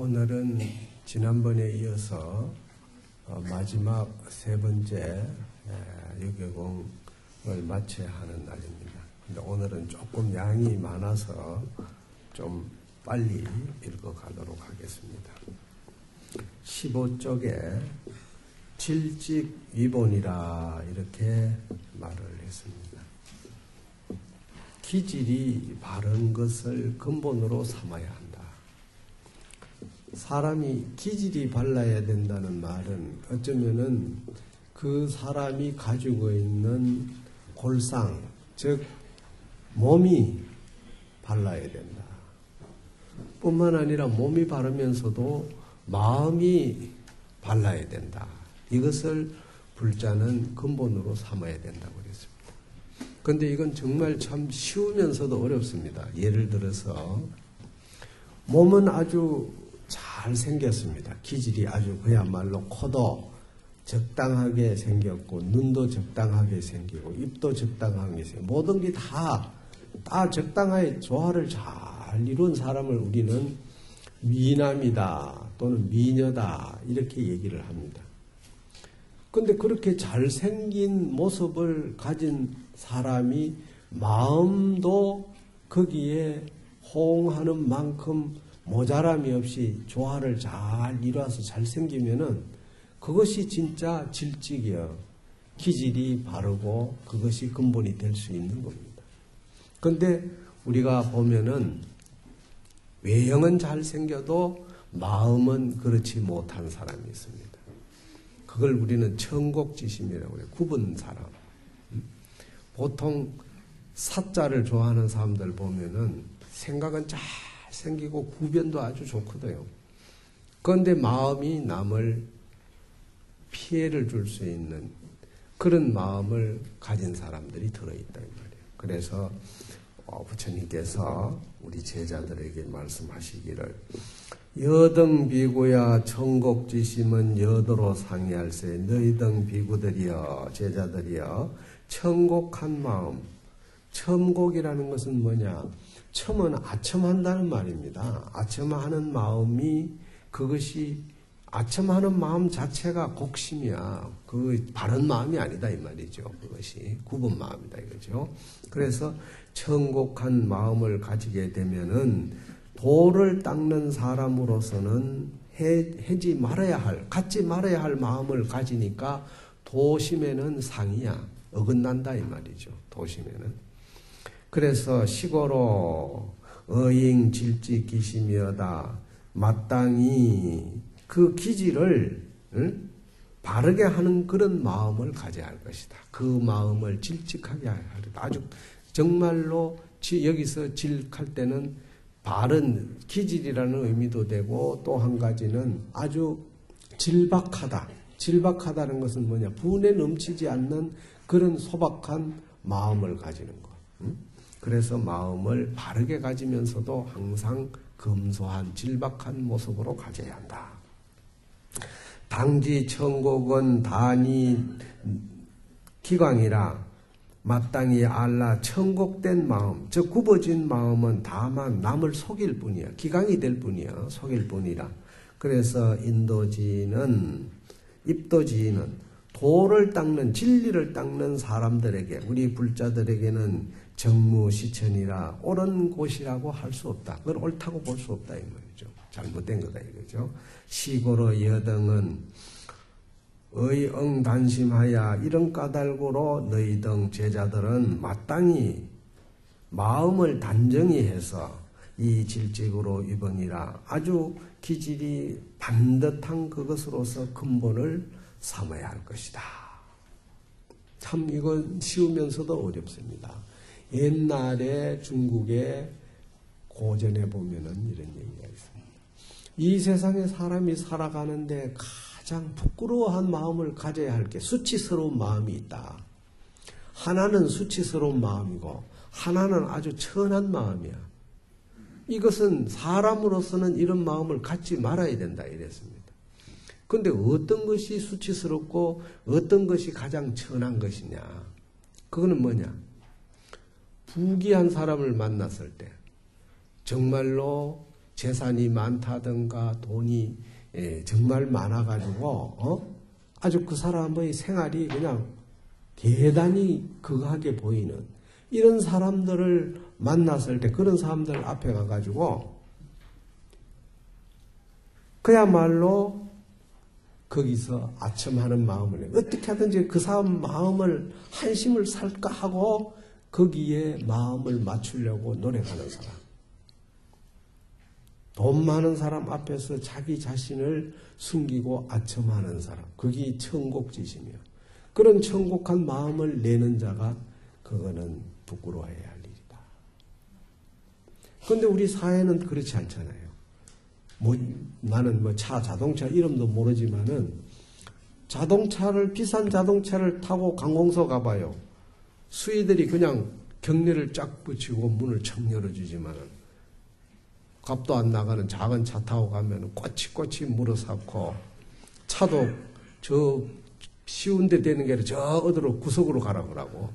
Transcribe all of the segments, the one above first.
오늘은 지난번에 이어서 마지막 세 번째 유교공을 마쳐야 하는 날입니다. 근데 오늘은 조금 양이 많아서 좀 빨리 읽어가도록 하겠습니다. 15쪽에 질직위본이라 이렇게 말을 했습니다. 기질이 바른 것을 근본으로 삼아야 한다. 사람이 기질이 발라야 된다는 말은 어쩌면은 그 사람이 가지고 있는 골상, 즉 몸이 발라야 된다. 뿐만 아니라 몸이 바르면서도 마음이 발라야 된다. 이것을 불자는 근본으로 삼아야 된다고 그랬습니다. 그런데 이건 정말 참 쉬우면서도 어렵습니다. 예를 들어서 몸은 아주 잘 생겼습니다. 기질이 아주 그야말로 코도 적당하게 생겼고 눈도 적당하게 생기고 입도 적당하게 생기고 모든 게 다 적당하게 조화를 잘 이룬 사람을 우리는 미남이다 또는 미녀다 이렇게 얘기를 합니다. 그런데 그렇게 잘생긴 모습을 가진 사람이 마음도 거기에 호응하는 만큼 모자람이 없이 조화를 잘 이루어서 잘생기면은 그것이 진짜 질직이요. 기질이 바르고 그것이 근본이 될 수 있는 겁니다. 그런데 우리가 보면은 외형은 잘생겨도 마음은 그렇지 못한 사람이 있습니다. 그걸 우리는 천곡지심이라고 해요. 굽은 사람. 보통 사자를 좋아하는 사람들 보면은 생각은 잘 생기고 구변도 아주 좋거든요. 그런데 마음이 남을 피해를 줄 수 있는 그런 마음을 가진 사람들이 들어있다 이 말이에요. 그래서 부처님께서 우리 제자들에게 말씀하시기를 여등 비구야 천곡지심은 여도로 상의할세 너희등 비구들이여 제자들이여 천곡한 마음. 천곡이라는 것은 뭐냐? 첨은 아첨한다는 말입니다. 아첨하는 마음이 그것이 아첨하는 마음 자체가 곡심이야. 그 바른 마음이 아니다 이 말이죠. 그것이 굽은 마음이다 이거죠. 그래서 천곡한 마음을 가지게 되면은 도를 닦는 사람으로서는 해지 말아야 할, 갖지 말아야 할 마음을 가지니까 도심에는 상이야. 어긋난다 이 말이죠. 도심에는. 그래서 시고로 어잉 질지 기심이여다. 마땅히 그 기질을 바르게 하는 그런 마음을 가져야 할 것이다. 그 마음을 질직하게 하리다. 아주 정말로 여기서 질할 때는 바른 기질이라는 의미도 되고 또 한 가지는 아주 질박하다. 질박하다는 것은 뭐냐? 분에 넘치지 않는 그런 소박한 마음을 가지는 것. 그래서 마음을 바르게 가지면서도 항상 검소한 질박한 모습으로 가져야 한다. 당지 천곡은 단이 기광이라 마땅히 알라 천곡된 마음, 즉 굽어진 마음은 다만 남을 속일 뿐이야. 기광이 될 뿐이야. 속일 뿐이라. 그래서 인도지는 입도지는 도를 닦는 진리를 닦는 사람들에게 우리 불자들에게는 정무시천이라 옳은 곳이라고 할 수 없다. 그걸 옳다고 볼 수 없다 이 말이죠. 잘못된 거다 이거죠. 시고로 여등은 의응단심하야 이런 까닭으로 너희 등 제자들은 마땅히 마음을 단정히 해서 이 질직으로 위번이라 아주 기질이 반듯한 그것으로서 근본을 삼아야 할 것이다. 참 이건 쉬우면서도 어렵습니다. 옛날에 중국의 고전에 보면은 이런 얘기가 있습니다. 이 세상에 사람이 살아가는데 가장 부끄러워한 마음을 가져야 할 게 수치스러운 마음이 있다. 하나는 수치스러운 마음이고 하나는 아주 천한 마음이야. 이것은 사람으로서는 이런 마음을 갖지 말아야 된다 이랬습니다. 그런데 어떤 것이 수치스럽고 어떤 것이 가장 천한 것이냐? 그거는 뭐냐? 부귀한 사람을 만났을 때 정말로 재산이 많다든가 돈이 정말 많아가지고 아주 그 사람의 생활이 그냥 대단히 극하게 보이는 이런 사람들을 만났을 때 그런 사람들 앞에 가가지고 그야말로 거기서 아첨하는 마음을 해. 어떻게 하든지 그 사람 마음을 한심을 살까 하고 거기에 마음을 맞추려고 노력하는 사람. 돈 많은 사람 앞에서 자기 자신을 숨기고 아첨하는 사람. 그게 천국지심이야. 그런 천국한 마음을 내는 자가 그거는 부끄러워해야 할 일이다. 그런데 우리 사회는 그렇지 않잖아요. 나는 자동차 이름도 모르지만은 비싼 자동차를 타고 관공서 가봐요. 수의들이 그냥 경례를 쫙 붙이고 문을 척 열어주지만은 값도 안 나가는 작은 차 타고 가면 꼬치꼬치 물어삼고 차도 저 쉬운 데 되는 게 아니라 저 어디로 구석으로 가라고 하고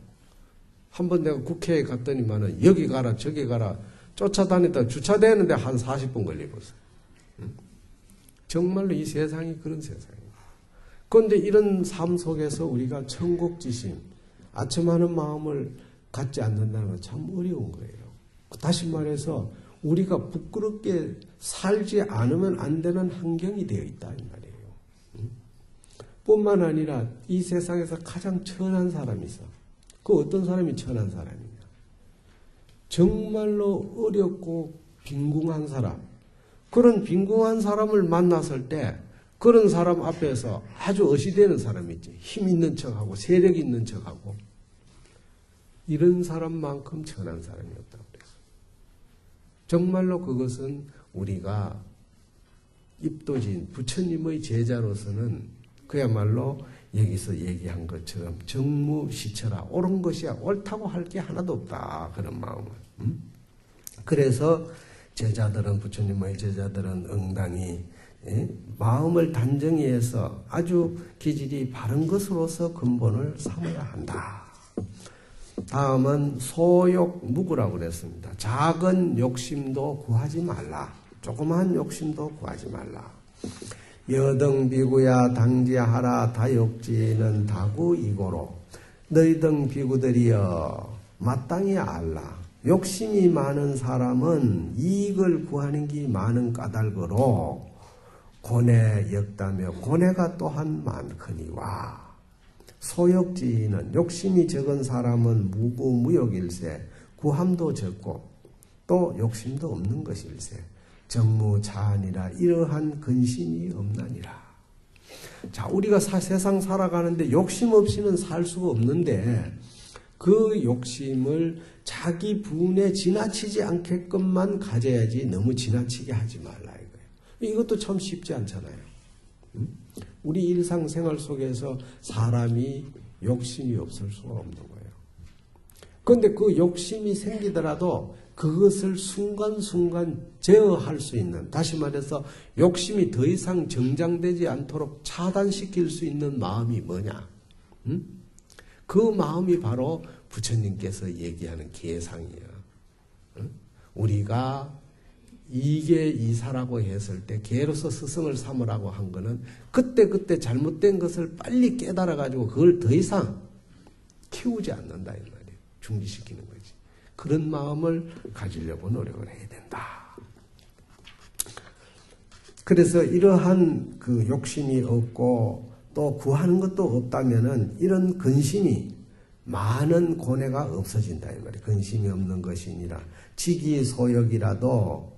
한번 내가 국회에 갔더니만은 여기 가라 저기 가라 쫓아다니다 주차되는데 한 40분 걸리고서 정말로 이 세상이 그런 세상이에요. 그런데 이런 삶 속에서 우리가 천국지심, 아첨하는 마음을 갖지 않는다는 건 참 어려운 거예요. 다시 말해서 우리가 부끄럽게 살지 않으면 안 되는 환경이 되어 있다 이 말이에요. 뿐만 아니라 이 세상에서 가장 천한 사람이 있어. 그 어떤 사람이 천한 사람이냐. 정말로 어렵고 빈궁한 사람. 그런 빈궁한 사람을 만났을 때 그런 사람 앞에서 아주 어시되는 사람이 있지. 힘 있는 척하고 세력 있는 척하고 이런 사람만큼 천한 사람이 없다고 그랬어요. 정말로 그것은 우리가 입도진 부처님의 제자로서는 그야말로 여기서 얘기한 것처럼 정무시처라 옳은 것이야 옳다고 할 게 하나도 없다 그런 마음을. 그래서 제자들은 부처님의 제자들은 응당히 마음을 단정히 해서 아주 기질이 바른 것으로서 근본을 삼아야 한다. 다음은 소욕무구라고 그랬습니다. 작은 욕심도 구하지 말라. 조그마한 욕심도 구하지 말라. 여등 비구야 당지하라 다욕지는 다구이고로 너희등 비구들이여 마땅히 알라. 욕심이 많은 사람은 이익을 구하는 게 많은 까닭으로 고뇌 역다며 고뇌가 또한 많거니와 소욕지는 욕심이 적은 사람은 무구무욕일세 구함도 적고 또 욕심도 없는 것일세 정무자안이라 이러한 근심이 없나니라. 자, 우리가 세상 살아가는데 욕심 없이는 살 수가 없는데 그 욕심을 자기 분에 지나치지 않게끔만 가져야지 너무 지나치게 하지 말라 이거예요. 이것도 참 쉽지 않잖아요. 우리 일상생활 속에서 사람이 욕심이 없을 수가 없는 거예요. 그런데 그 욕심이 생기더라도 그것을 순간순간 제어할 수 있는, 다시 말해서 욕심이 더 이상 정장되지 않도록 차단시킬 수 있는 마음이 뭐냐? 그 마음이 바로 부처님께서 얘기하는 계상이야. 우리가 이게 이사라고 했을 때 개로서 스승을 삼으라고 한 거는 그때 잘못된 것을 빨리 깨달아가지고 그걸 더 이상 키우지 않는다 이 말이에요. 중지시키는 거지. 그런 마음을 가지려고 노력을 해야 된다. 그래서 이러한 그 욕심이 없고 또 구하는 것도 없다면은 이런 근심이 많은 고뇌가 없어진다 이 말이에요. 근심이 없는 것이니라. 지기소욕이라도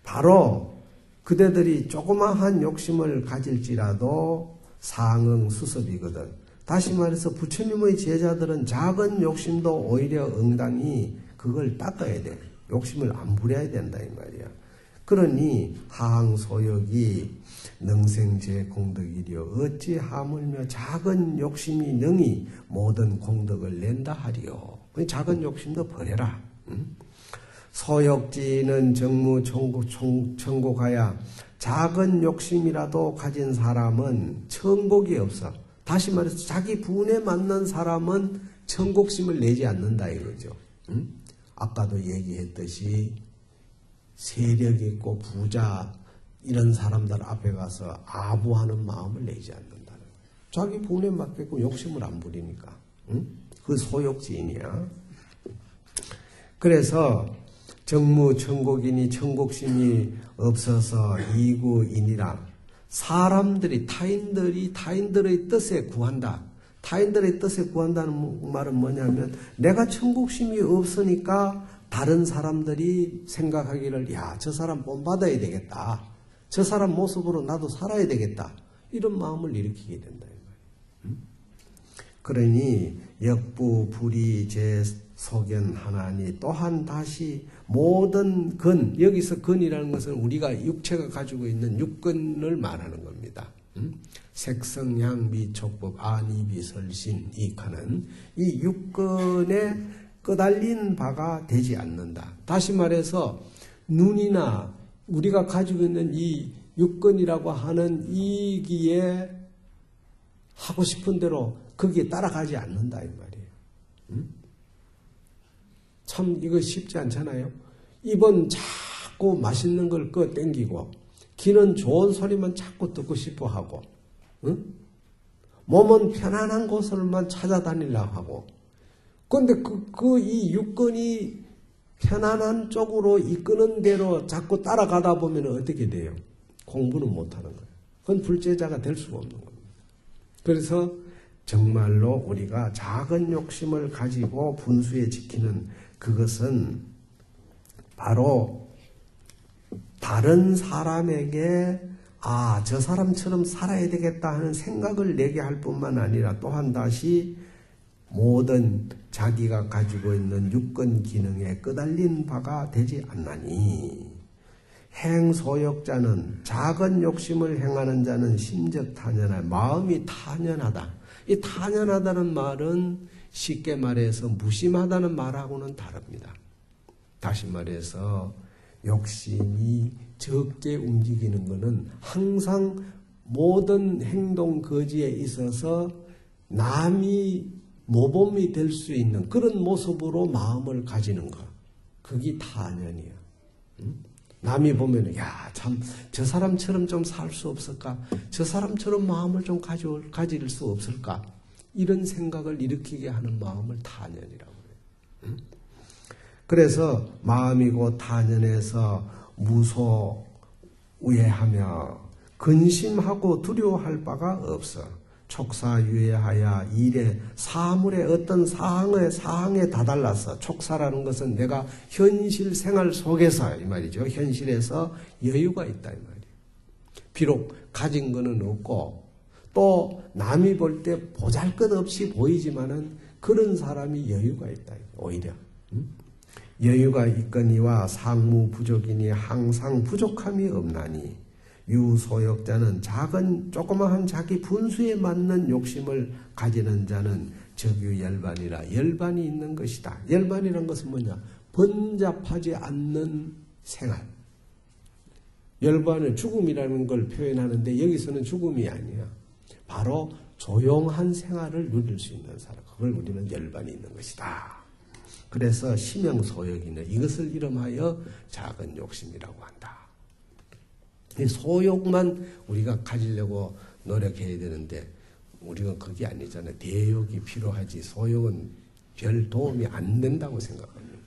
바로 그대들이 조그마한 욕심을 가질지라도 상응수습이거든. 다시 말해서 부처님의 제자들은 작은 욕심도 오히려 응당히 그걸 닦아야 돼. 욕심을 안 부려야 된다 이 말이야. 그러니 하항소욕이 능생제 공덕이려 어찌 하물며 작은 욕심이 능히 모든 공덕을 낸다 하리요. 작은 욕심도 버려라. 소욕지는 정무 천국하야. 작은 욕심이라도 가진 사람은 천국이 없어. 다시 말해서 자기 분에 맞는 사람은 천국심을 내지 않는다 이거죠. 아까도 얘기했듯이 세력 있고 부자 이런 사람들 앞에 가서 아부하는 마음을 내지 않는다는 거예요. 자기 분에 맞게끔 욕심을 안 부리니까. 응? 그 소욕지인이야. 그래서 정무천국이니 천국심이 없어서 이구인이라 사람들이 타인들의 뜻에 구한다. 타인들의 뜻에 구한다는 말은 뭐냐면 내가 천국심이 없으니까 다른 사람들이 생각하기를 야, 저 사람 본받아야 되겠다. 저 사람 모습으로 나도 살아야 되겠다. 이런 마음을 일으키게 된다. 그러니 역부 불이 제 소견 하나니 또한 다시 모든 근, 여기서 근이라는 것은 우리가 육체가 가지고 있는 육근을 말하는 겁니다. 색성향 미촉법 아니비설신 이카는 이 육근에 끄달린 바가 되지 않는다. 다시 말해서 눈이나 우리가 가지고 있는 이 육근이라고 하는 이기에 하고 싶은 대로 거기에 따라가지 않는다 이 말이에요. 참 이거 쉽지 않잖아요. 입은 자꾸 맛있는 걸 땡기고 귀는 좋은 소리만 자꾸 듣고 싶어 하고 몸은 편안한 곳을만 찾아다니려고 하고 그런데 이 육근이 편안한 쪽으로 이끄는 대로 자꾸 따라가다 보면 어떻게 돼요? 공부는 못하는 거예요. 그건 불제자가 될 수가 없는 겁니다. 그래서 정말로 우리가 작은 욕심을 가지고 분수에 지키는 그것은 바로 다른 사람에게 저 사람처럼 살아야 되겠다 하는 생각을 내게 할 뿐만 아니라 또한 다시 모든 자기가 가지고 있는 육근 기능에 끄달린 바가 되지 않나니 행소욕자는 작은 욕심을 행하는 자는 심적 탄연하 마음이 탄연하다. 이 탄연하다는 말은 쉽게 말해서 무심하다는 말하고는 다릅니다. 다시 말해서 욕심이 적게 움직이는 것은 항상 모든 행동 거지에 있어서 남이 모범이 될 수 있는 그런 모습으로 마음을 가지는 것. 그게 탄연이야. 남이 보면 참 저 사람처럼 좀 살 수 없을까? 저 사람처럼 마음을 좀 가질 수 없을까? 이런 생각을 일으키게 하는 마음을 탄연이라고 해요. 그래서 마음이고 탄연해서 무소우해하며 근심하고 두려워할 바가 없어. 촉사유예하여 일에 사물의 어떤 사항에 다달라서 촉사라는 것은 내가 현실 생활 속에서 이 말이죠. 현실에서 여유가 있다 이 말이에요. 비록 가진 거는 없고 또 남이 볼 때 보잘것없이 보이지만은 그런 사람이 여유가 있다. 오히려 여유가 있거니와 상무 부족이니 항상 부족함이 없나니 유소욕자는 작은 조그마한 자기 분수에 맞는 욕심을 가지는 자는 적유열반이라 열반이 있는 것이다. 열반이란 것은 뭐냐? 번잡하지 않는 생활. 열반은 죽음이라는 걸 표현하는데 여기서는 죽음이 아니야. 바로 조용한 생활을 누릴 수 있는 사람. 그걸 우리는 열반이 있는 것이다. 그래서 심형소욕이네. 이것을 이름하여 작은 욕심이라고 한다. 이 소욕만 우리가 가지려고 노력해야 되는데 우리가 그게 아니잖아요. 대욕이 필요하지 소욕은 별 도움이 안 된다고 생각합니다.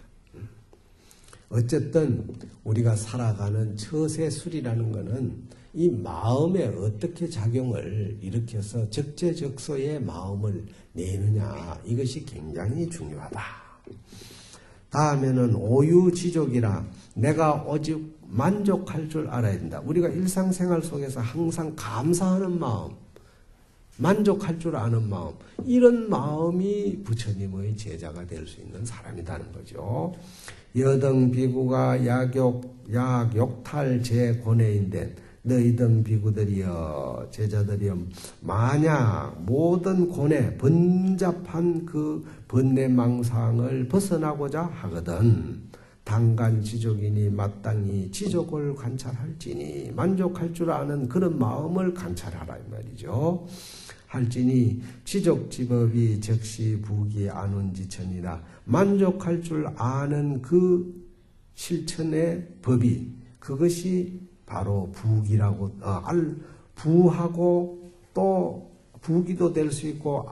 어쨌든 우리가 살아가는 처세술이라는 것은 이 마음에 어떻게 작용을 일으켜서 적재적소에 마음을 내느냐 이것이 굉장히 중요하다. 다음에는 오유지족이라 내가 오직 만족할 줄 알아야 된다. 우리가 일상생활 속에서 항상 감사하는 마음, 만족할 줄 아는 마음, 이런 마음이 부처님의 제자가 될 수 있는 사람이라는 거죠. 여등 비구가 약욕탈 제고뇌인데 너희등 비구들이여 제자들이여 만약 모든 고뇌 번잡한 그 번뇌망상을 벗어나고자 하거든 당간지족이니 마땅히 지족을 관찰할지니 만족할 줄 아는 그런 마음을 관찰하라 이 말이죠. 할지니 지족지법이 즉시 부기 안온지천이라 만족할 줄 아는 그 실천의 법이 그것이 바로 부기라고 부하고 또 부기도 될 수 있고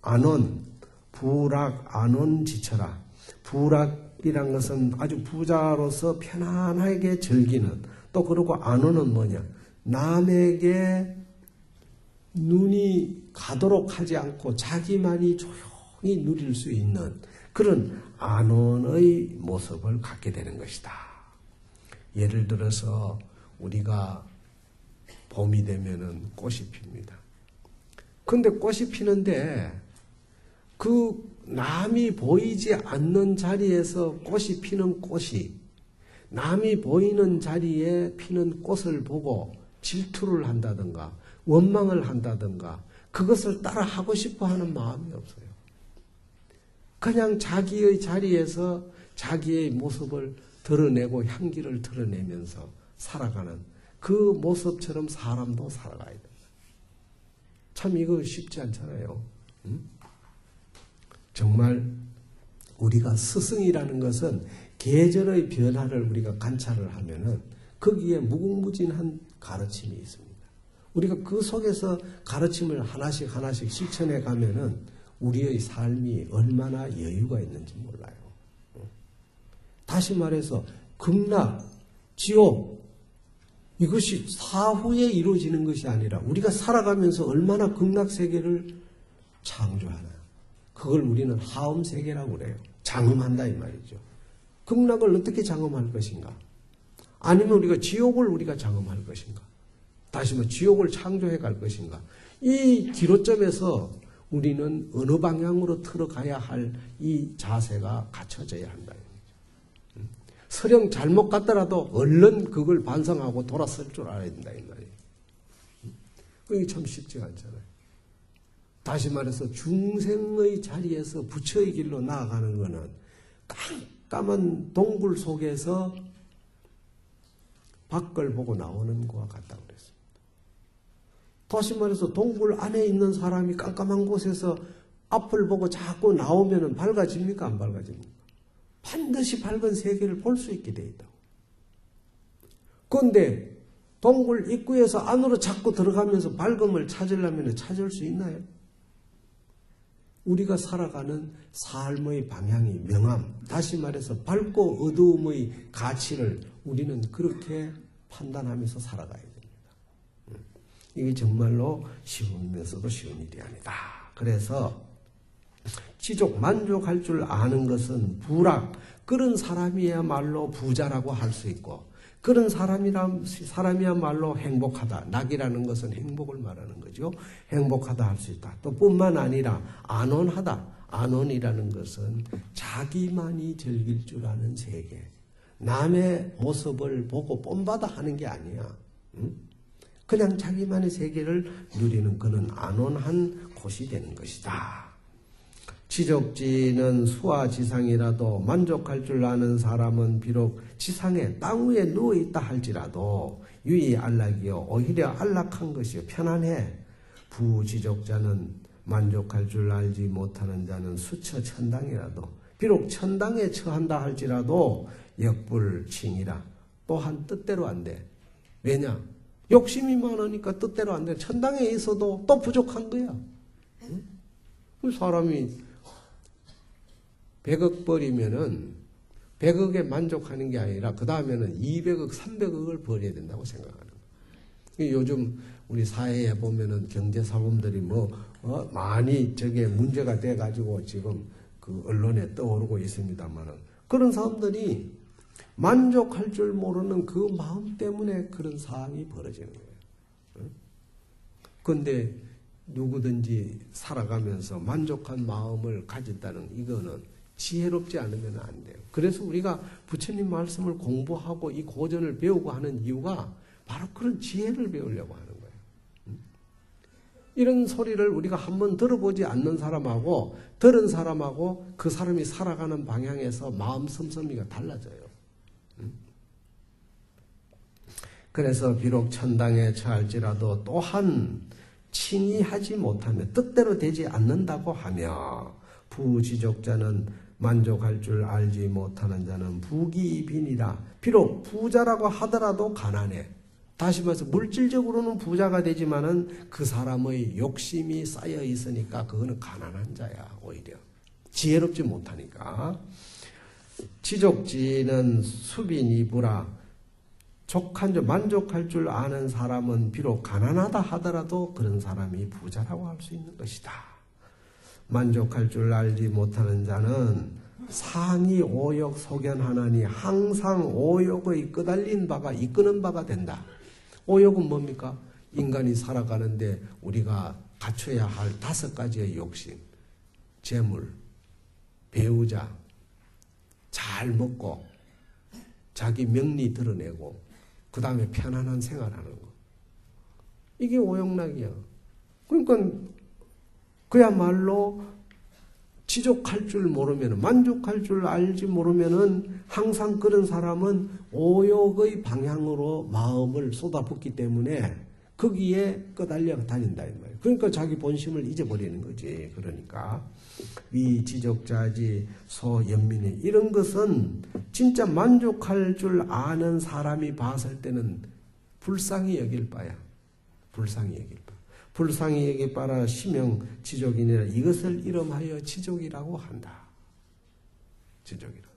안원, 부락, 안원지처라. 부락이란 것은 아주 부자로서 편안하게 즐기는, 또 그리고 안원은 뭐냐? 남에게 눈이 가도록 하지 않고 자기만이 조용히 누릴 수 있는 그런 안원의 모습을 갖게 되는 것이다. 예를 들어서 우리가 봄이 되면은 꽃이 핍니다. 근데 꽃이 피는데 그 남이 보이지 않는 자리에서 꽃이 피는 꽃이 남이 보이는 자리에 피는 꽃을 보고 질투를 한다든가 원망을 한다든가 그것을 따라 하고 싶어 하는 마음이 없어요. 그냥 자기의 자리에서 자기의 모습을 드러내고 향기를 드러내면서 살아가는 그 모습처럼 사람도 살아가야 된다. 참 이거 쉽지 않잖아요. 정말 우리가 스승이라는 것은 계절의 변화를 우리가 관찰을 하면은 거기에 무궁무진한 가르침이 있습니다. 우리가 그 속에서 가르침을 하나씩 실천해 가면은 우리의 삶이 얼마나 여유가 있는지 몰라요. 다시 말해서 극락, 지옥 이것이 사후에 이루어지는 것이 아니라 우리가 살아가면서 얼마나 극락세계를 창조하나요. 그걸 우리는 하음세계라고 그래요. 장음한다 이 말이죠. 극락을 어떻게 장음할 것인가? 아니면 우리가 지옥을 우리가 장음할 것인가? 다시 말해 지옥을 창조해 갈 것인가? 이 기로점에서 우리는 어느 방향으로 들어가야 할 이 자세가 갖춰져야 한다. 설령 잘못 갔더라도 얼른 그걸 반성하고 돌아설 줄 알아야 된다 이 말이에요. 그게 참 쉽지가 않잖아요. 다시 말해서 중생의 자리에서 부처의 길로 나아가는 것은 깜깜한 동굴 속에서 밖을 보고 나오는 것과 같다고 그랬습니다. 다시 말해서 동굴 안에 있는 사람이 깜깜한 곳에서 앞을 보고 자꾸 나오면 밝아집니까? 안 밝아집니까? 반드시 밝은 세계를 볼 수 있게 되어 있다고. 그런데 동굴 입구에서 안으로 자꾸 들어가면서 밝음을 찾으려면 찾을 수 있나요? 우리가 살아가는 삶의 방향이 명암, 다시 말해서 밝고 어두움의 가치를 우리는 그렇게 판단하면서 살아가야 됩니다. 이게 정말로 쉬우면서도 쉬운 일이 아니다. 그래서 지족 만족할 줄 아는 것은 부락, 그런 사람이야말로 부자라고 할 수 있고 그런 사람이야말로 행복하다. 낙이라는 것은 행복을 말하는 거죠. 행복하다 할 수 있다. 또 뿐만 아니라 안온하다. 안온이라는 것은 자기만이 즐길 줄 아는 세계. 남의 모습을 보고 뽐받아 하는 게 아니야. 그냥 자기만의 세계를 누리는 그는 안온한 곳이 되는 것이다. 지족지는 수와 지상이라도 만족할 줄 아는 사람은 비록 지상에 땅 위에 누워있다 할지라도 유이 안락이요 오히려 안락한 것이요 편안해. 부지족자는 만족할 줄 알지 못하는 자는 수처 천당이라도 비록 천당에 처한다 할지라도 역불칭이라 또한 뜻대로 안 돼. 왜냐? 욕심이 많으니까 뜻대로 안 돼. 천당에 있어도 또 부족한 거야. 사람이 100억 벌이면은 100억에 만족하는 게 아니라 그 다음에는 200억, 300억을 벌여야 된다고 생각하는 거예요. 요즘 우리 사회에 보면은 경제사범들이 많이 저게 문제가 돼가지고 지금 그 언론에 떠오르고 있습니다만은 그런 사람들이 만족할 줄 모르는 그 마음 때문에 그런 상황이 벌어지는 거예요. 그런데 누구든지 살아가면서 만족한 마음을 가진다는 이거는 지혜롭지 않으면 안 돼요. 그래서 우리가 부처님 말씀을 공부하고 이 고전을 배우고 하는 이유가 바로 그런 지혜를 배우려고 하는 거예요. 이런 소리를 우리가 한번 들어보지 않는 사람하고 들은 사람하고 그 사람이 살아가는 방향에서 마음 씀씀이가 달라져요. 그래서 비록 천당에 처할지라도 또한 칭의하지 못하며 뜻대로 되지 않는다고 하며 부지족자는 만족할 줄 알지 못하는 자는 부귀빈이라. 비록 부자라고 하더라도 가난해. 다시 말해서 물질적으로는 부자가 되지만은 그 사람의 욕심이 쌓여 있으니까 그거는 가난한 자야. 오히려 지혜롭지 못하니까. 지족지는 수빈이부라. 족한 줄 만족할 줄 아는 사람은 비록 가난하다 하더라도 그런 사람이 부자라고 할 수 있는 것이다. 만족할 줄 알지 못하는 자는 상이 오욕 소견하나니 항상 오욕의 끄달린 바가 이끄는 바가 된다. 오욕은 뭡니까? 인간이 살아가는데 우리가 갖춰야 할 5가지의 욕심. 재물, 배우자, 잘 먹고 자기 명리 드러내고 그 다음에 편안한 생활하는 거. 이게 오욕락이야. 그러니까 그야말로 지족할 줄 모르면, 만족할 줄 알지 모르면은 항상 그런 사람은 오욕의 방향으로 마음을 쏟아붓기 때문에 거기에 끄달려 다닌다 이 말이에요. 그러니까 자기 본심을 잊어버리는 거지. 그러니까 위지족자지 소연민이 이런 것은 진짜 만족할 줄 아는 사람이 봤을 때는 불쌍히 여길 바야. 불쌍히 여길 바. 불쌍히 여길 바라 시명 지족이니라. 이것을 이름하여 지족이라고 한다. 지족이라.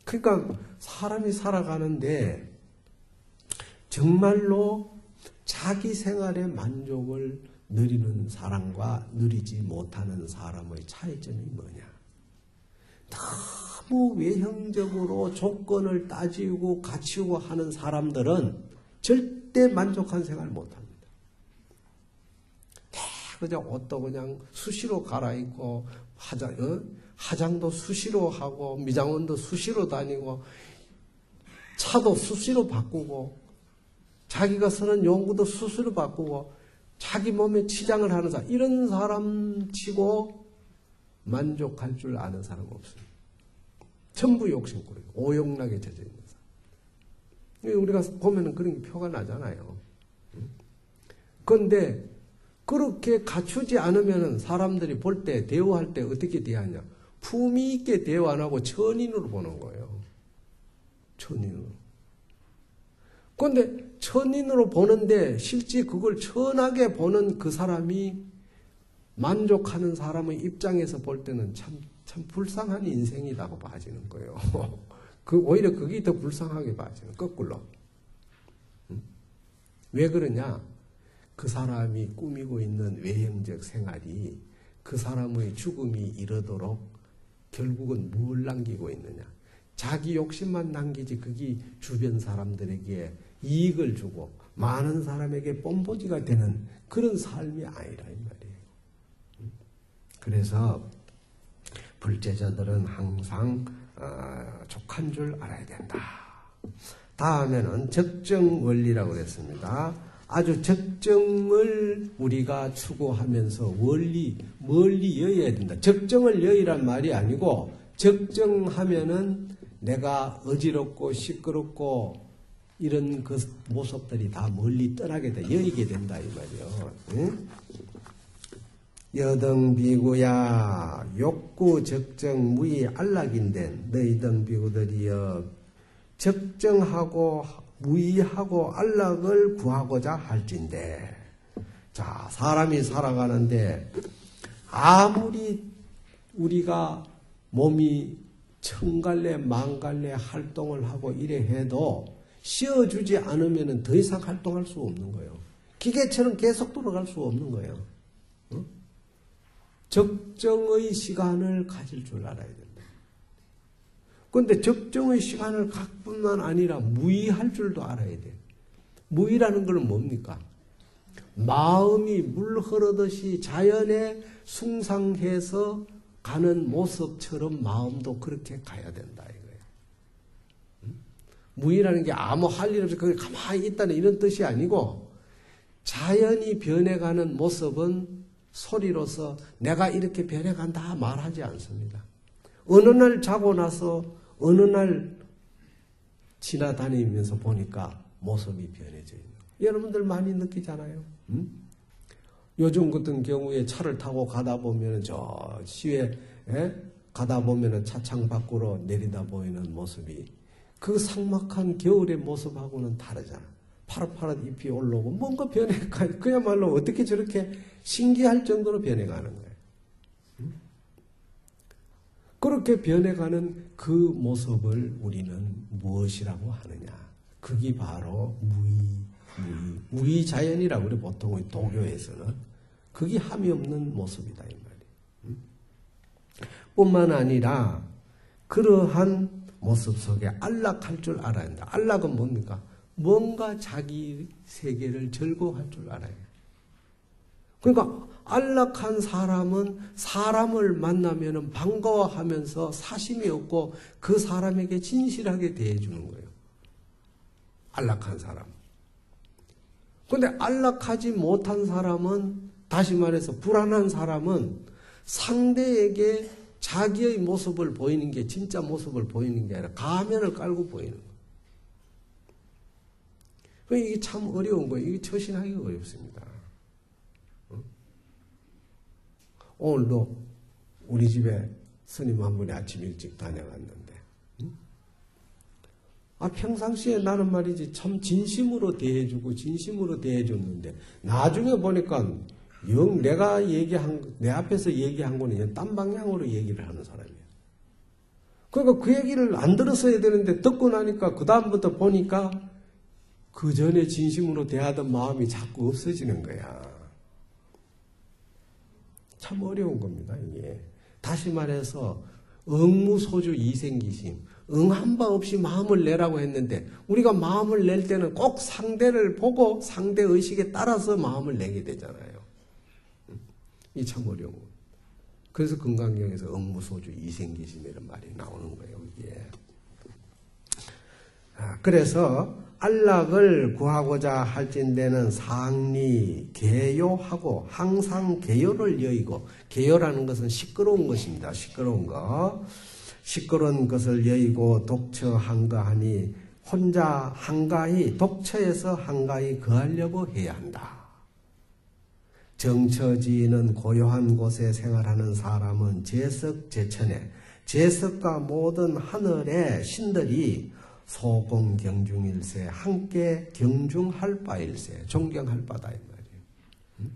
그러니까 사람이 살아가는데 정말로 자기 생활의 만족을 누리는 사람과 누리지 못하는 사람의 차이점이 뭐냐. 너무 외형적으로 조건을 따지고 갖추고 하는 사람들은 절대 만족한 생활 못합니다. 그냥 옷도 그냥 수시로 갈아입고 화장도 수시로 하고 미장원도 수시로 다니고 차도 수시로 바꾸고 자기가 쓰는 용구도 수시로 바꾸고 자기 몸에 치장을 하는 사람, 이런 사람 치고 만족할 줄 아는 사람은 없습니다. 전부 욕심꾸러기, 오욕락에 젖어 있는 사람. 우리가 보면은 그런 게 표가 나잖아요. 그런데 그렇게 갖추지 않으면은 사람들이 볼 때, 대우할 때 어떻게 대하냐? 품위 있게 대우 안 하고 천인으로 보는 거예요. 천인으로. 그런데 천인으로 보는데 실제 그걸 천하게 보는 그 사람이 만족하는 사람의 입장에서 볼 때는 참 불쌍한 인생이라고 봐지는 거예요. 오히려 그게 더 불쌍하게 봐지는, 거꾸로. 왜 그러냐? 그 사람이 꾸미고 있는 외형적 생활이 그 사람의 죽음이 이르도록 결국은 뭘 남기고 있느냐? 자기 욕심만 남기지 그게 주변 사람들에게 이익을 주고 많은 사람에게 뽐보지가 되는 그런 삶이 아니라 이 말이에요. 그래서 불제자들은 항상 족한 줄 알아야 된다. 다음에는 적정 원리라고 그랬습니다. 아주 적정을 우리가 추구하면서 멀리 여의야 된다. 적정을 여의란 말이 아니고 적정하면은 내가 어지럽고 시끄럽고 이런 그 모습들이 다 멀리 떠나게 돼, 여의게 된다 이 말이요. 응? 여등비구야 욕구 적정 무의 안락인된 너희 등비구들이여 적정하고 무의하고 안락을 구하고자 할진대. 자, 사람이 살아가는데 아무리 우리가 몸이 천갈래 만갈래 활동을 하고 이래 해도 쉬어주지 않으면 더 이상 활동할 수 없는 거예요. 기계처럼 계속 돌아갈 수 없는 거예요. 어? 적정의 시간을 가질 줄 알아야 된다. 그런데 적정의 시간을 갖을 뿐만 아니라 무의할 줄도 알아야 돼요. 무의라는 건 뭡니까? 마음이 물 흐르듯이 자연에 숭상해서 가는 모습처럼 마음도 그렇게 가야 된다 이거예요. 무의라는 게 아무 할 일 없이 거기 가만히 있다는 이런 뜻이 아니고 자연이 변해가는 모습은 소리로서 내가 이렇게 변해간다 말하지 않습니다. 어느 날 자고 나서 어느 날 지나다니면서 보니까 모습이 변해져 있는 거예요. 여러분들 많이 느끼잖아요. 요즘 같은 경우에 차를 타고 가다 보면 저 시외 가다 보면은 차창 밖으로 내리다 보이는 모습이 그 삭막한 겨울의 모습하고는 다르잖아. 파릇파릇 잎이 올라오고 뭔가 변해가, 그야말로 어떻게 저렇게 신기할 정도로 변해가는 거예요. 그렇게 변해가는 그 모습을 우리는 무엇이라고 하느냐? 그게 바로 무의자연이라고 그래, 보통 우리 도교에서는. 그게 함이 없는 모습이다, 이 말이에요. 뿐만 아니라 그러한 모습 속에 안락할 줄 알아야 한다. 안락은 뭡니까? 뭔가 자기 세계를 즐거워할 줄 알아야 해요. 그러니까 안락한 사람은 사람을 만나면 반가워하면서 사심이 없고 그 사람에게 진실하게 대해주는 거예요. 안락한 사람. 그런데 안락하지 못한 사람은, 다시 말해서 불안한 사람은 상대에게 자기의 모습을 보이는 게, 진짜 모습을 보이는 게 아니라 가면을 깔고 보이는 거예요. 이게 참 어려운 거예요. 이게 처신하기가 어렵습니다. 오늘도 우리 집에 스님 한 분이 아침 일찍 다녀갔는데, 평상시에 나는 말이지 참 진심으로 대해주고 진심으로 대해줬는데, 나중에 보니까 내가 내 앞에서 얘기한 거는 딴 방향으로 얘기를 하는 사람이에요. 그러니까 그 얘기를 안 들었어야 되는데 듣고 나니까 그 다음부터 보니까 그 전에 진심으로 대하던 마음이 자꾸 없어지는 거야. 참 어려운 겁니다, 이게. 다시 말해서 응무소주 이생기심, 응한 바 없이 마음을 내라고 했는데 우리가 마음을 낼 때는 꼭 상대를 보고 상대 의식에 따라서 마음을 내게 되잖아요. 이 참 어려운 거예요. 그래서 금강경에서 응무소주 이생기심이라는 말이 나오는 거예요, 이게. 그래서 안락을 구하고자 할진대는 상리, 개요하고 항상 개요를 여의고, 개요라는 것은 시끄러운 것입니다. 시끄러운 것. 시끄러운 것을 여의고 독처한가하니 혼자 한가히, 독처에서 한가히 거하려고 해야 한다. 정처지는 고요한 곳에 생활하는 사람은 제석제천에, 제석과 모든 하늘의 신들이 소공경중일세, 함께 경중할 바일세, 존경할 바다 이 말이에요.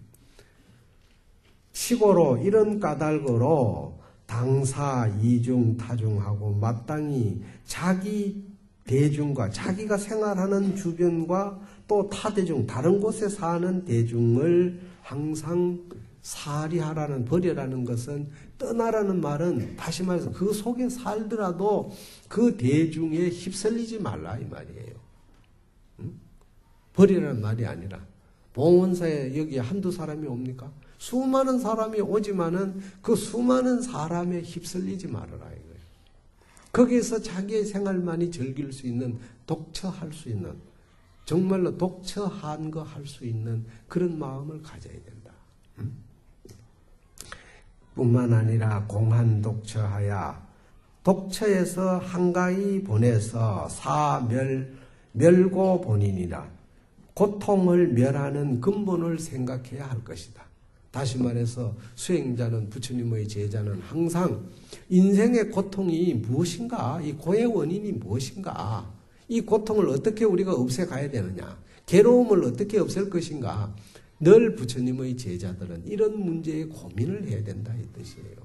시고로 이런 까닭으로 당사 이중 타중하고 마땅히 자기 대중과 자기가 생활하는 주변과 또 타대중, 다른 곳에 사는 대중을 항상 사리하라는, 버려라는 것은, 떠나라는 말은 다시 말해서 그 속에 살더라도 그 대중에 휩쓸리지 말라 이 말이에요. 버리라는 말이 아니라, 봉헌사에 여기 한두 사람이 옵니까? 수많은 사람이 오지만은 그 수많은 사람에 휩쓸리지 말아라 이거예요. 거기에서 자기의 생활만이 즐길 수 있는, 독처할 수 있는, 정말로 독처한 거 할 수 있는 그런 마음을 가져야 된다. 뿐만 아니라 공한 독처하여 독처에서 한가히 보내서 멸고 본인이라 고통을 멸하는 근본을 생각해야 할 것이다. 다시 말해서 수행자는, 부처님의 제자는 항상 인생의 고통이 무엇인가, 이 고의 원인이 무엇인가, 이 고통을 어떻게 우리가 없애가야 되느냐, 괴로움을 어떻게 없앨 것인가, 늘 부처님의 제자들은 이런 문제에 고민을 해야 된다 이 뜻이에요.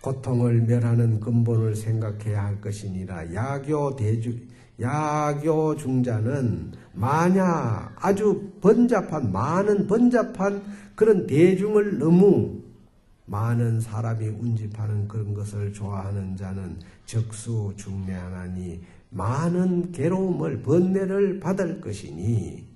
고통을 멸하는 근본을 생각해야 할 것이니라. 야교 중자는 만약 아주 많은 번잡한 그런 대중을 너무 많은 사람이 운집하는 그런 것을 좋아하는 자는 적수 중매하나니 많은 괴로움을, 번뇌를 받을 것이니,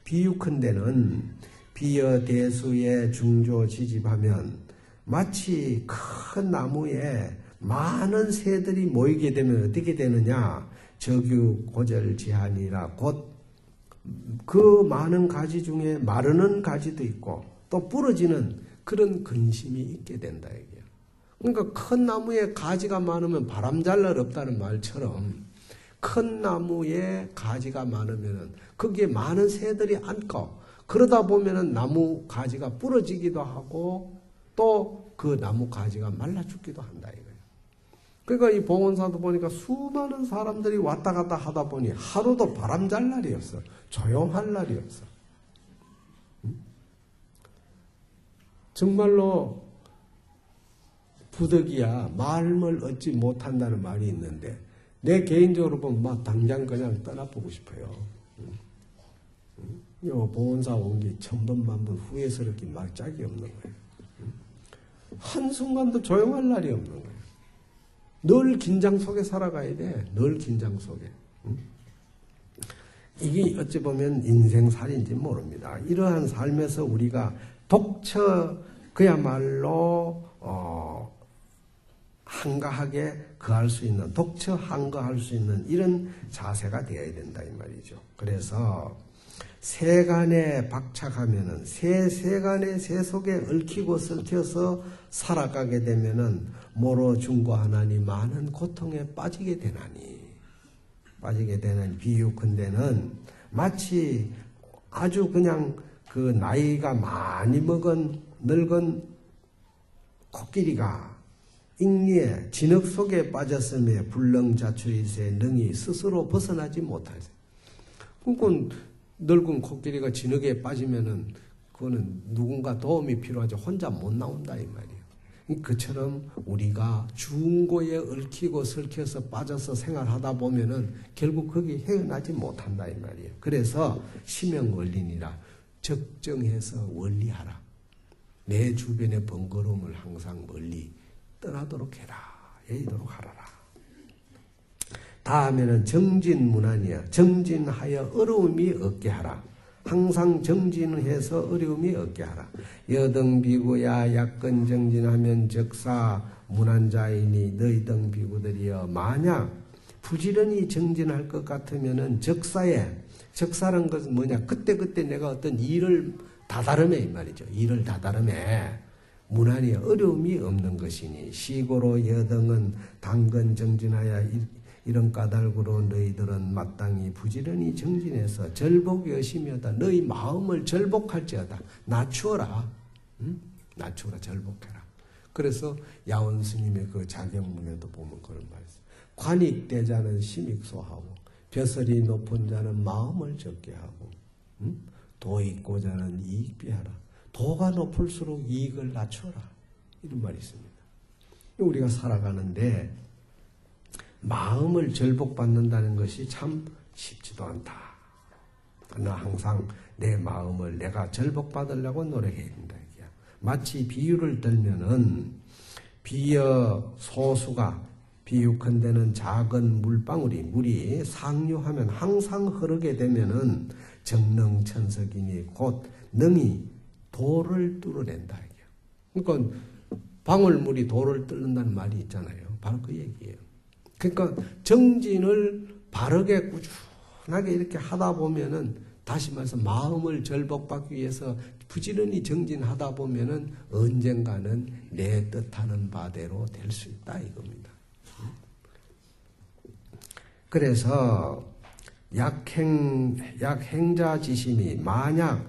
비유컨대는 비여대수에 중조 지집하면 마치 큰 나무에 많은 새들이 모이게 되면 어떻게 되느냐, 적유고절지하니라. 곧 그 많은 가지 중에 마르는 가지도 있고 또 부러지는 그런 근심이 있게 된다 이게요. 그러니까 큰 나무에 가지가 많으면 바람 잘 날 없다는 말처럼 큰 나무에 가지가 많으면 거기에 많은 새들이 앉고, 그러다 보면 나무 가지가 부러지기도 하고 또 그 나무 가지가 말라 죽기도 한다 이거예요. 그러니까 이 봉원사도 보니까 수많은 사람들이 왔다 갔다 하다 보니 하루도 바람 잘 날이 없어. 조용할 날이 없어. 정말로 부득이야 말을 얻지 못한다는 말이 있는데 내 개인적으로 보면 막 당장 그냥 떠나보고 싶어요. 요 봉원사 온 게 천번 만번 후회스럽게 말 짝이 없는 거예요. 한순간도 조용할 날이 없는 거예요. 늘 긴장 속에 살아가야 돼. 늘 긴장 속에. 이게 어찌 보면 인생살인지 모릅니다. 이러한 삶에서 우리가 독처 그야말로 한가하게 거할 수 있는 독처 한가할 수 있는 이런 자세가 되어야 된다 이 말이죠. 그래서 세간에 박착하면은 세간의 새 속에 얽히고 설켜서 살아가게 되면은 모로 중고하나니 많은 고통에 빠지게 되나니 비유컨대는 마치 아주 그냥 그 나이가 많이 먹은 늙은 코끼리가 잉리에 진흙 속에 빠졌음에 불능자출이세 능히 스스로 벗어나지 못하세. 그러니까 늙은 코끼리가 진흙에 빠지면은 그거는 누군가 도움이 필요하지 혼자 못 나온다 이 말이에요. 그처럼 우리가 중고에 얽히고 설켜서 빠져서 생활하다 보면은 결국 거기 헤어나지 못한다 이 말이에요. 그래서 심형원리니라 적정해서 원리하라. 내 주변의 번거로움을 항상 멀리 떠나도록 해라. 여의도록 하라라. 다음에는 정진문안이야. 정진하여 어려움이 없게 하라. 항상 정진해서 어려움이 없게 하라. 여등비구야 약건 정진하면 적사 문안자이니 너희 등 비구들이여 만약 부지런히 정진할 것 같으면은 적사란 것은 뭐냐? 그때 내가 어떤 일을 다다름에 이 말이죠. 일을 다다름에 문안이 어려움이 없는 것이니 시고로 여등은 당근 정진하여 이런 까닭으로 너희들은 마땅히 부지런히 정진해서 절복 여심이었다. 너희 마음을 절복할지어다. 낮추어라. 낮추어라. 절복해라. 그래서 야원 스님의 그 자경문에도 보면 그런 말이 있어요. 관익대자는 심익소하고 벼슬이 높은 자는 마음을 적게 하고 도 있고 자는 이익비하라. 도가 높을수록 이익을 낮추어라. 이런 말이 있습니다. 우리가 살아가는데 마음을 절복받는다는 것이 참 쉽지도 않다. 나 항상 내 마음을 내가 절복받으려고 노력해야 된다. 마치 비유를 들면은 비여 소수가 비유컨대는 작은 물방울이 상류하면 항상 흐르게 되면은 정능천석이니 곧 능히 돌을 뚫어낸다. 그러니까 방울물이 돌을 뚫는다는 말이 있잖아요. 바로 그 얘기예요. 그러니까 정진을 바르게 꾸준하게 이렇게 하다 보면은 다시 말해서 마음을 절복받기 위해서 부지런히 정진하다 보면은 언젠가는 내 뜻하는 바대로 될 수 있다 이겁니다. 그래서 약행자지심이 만약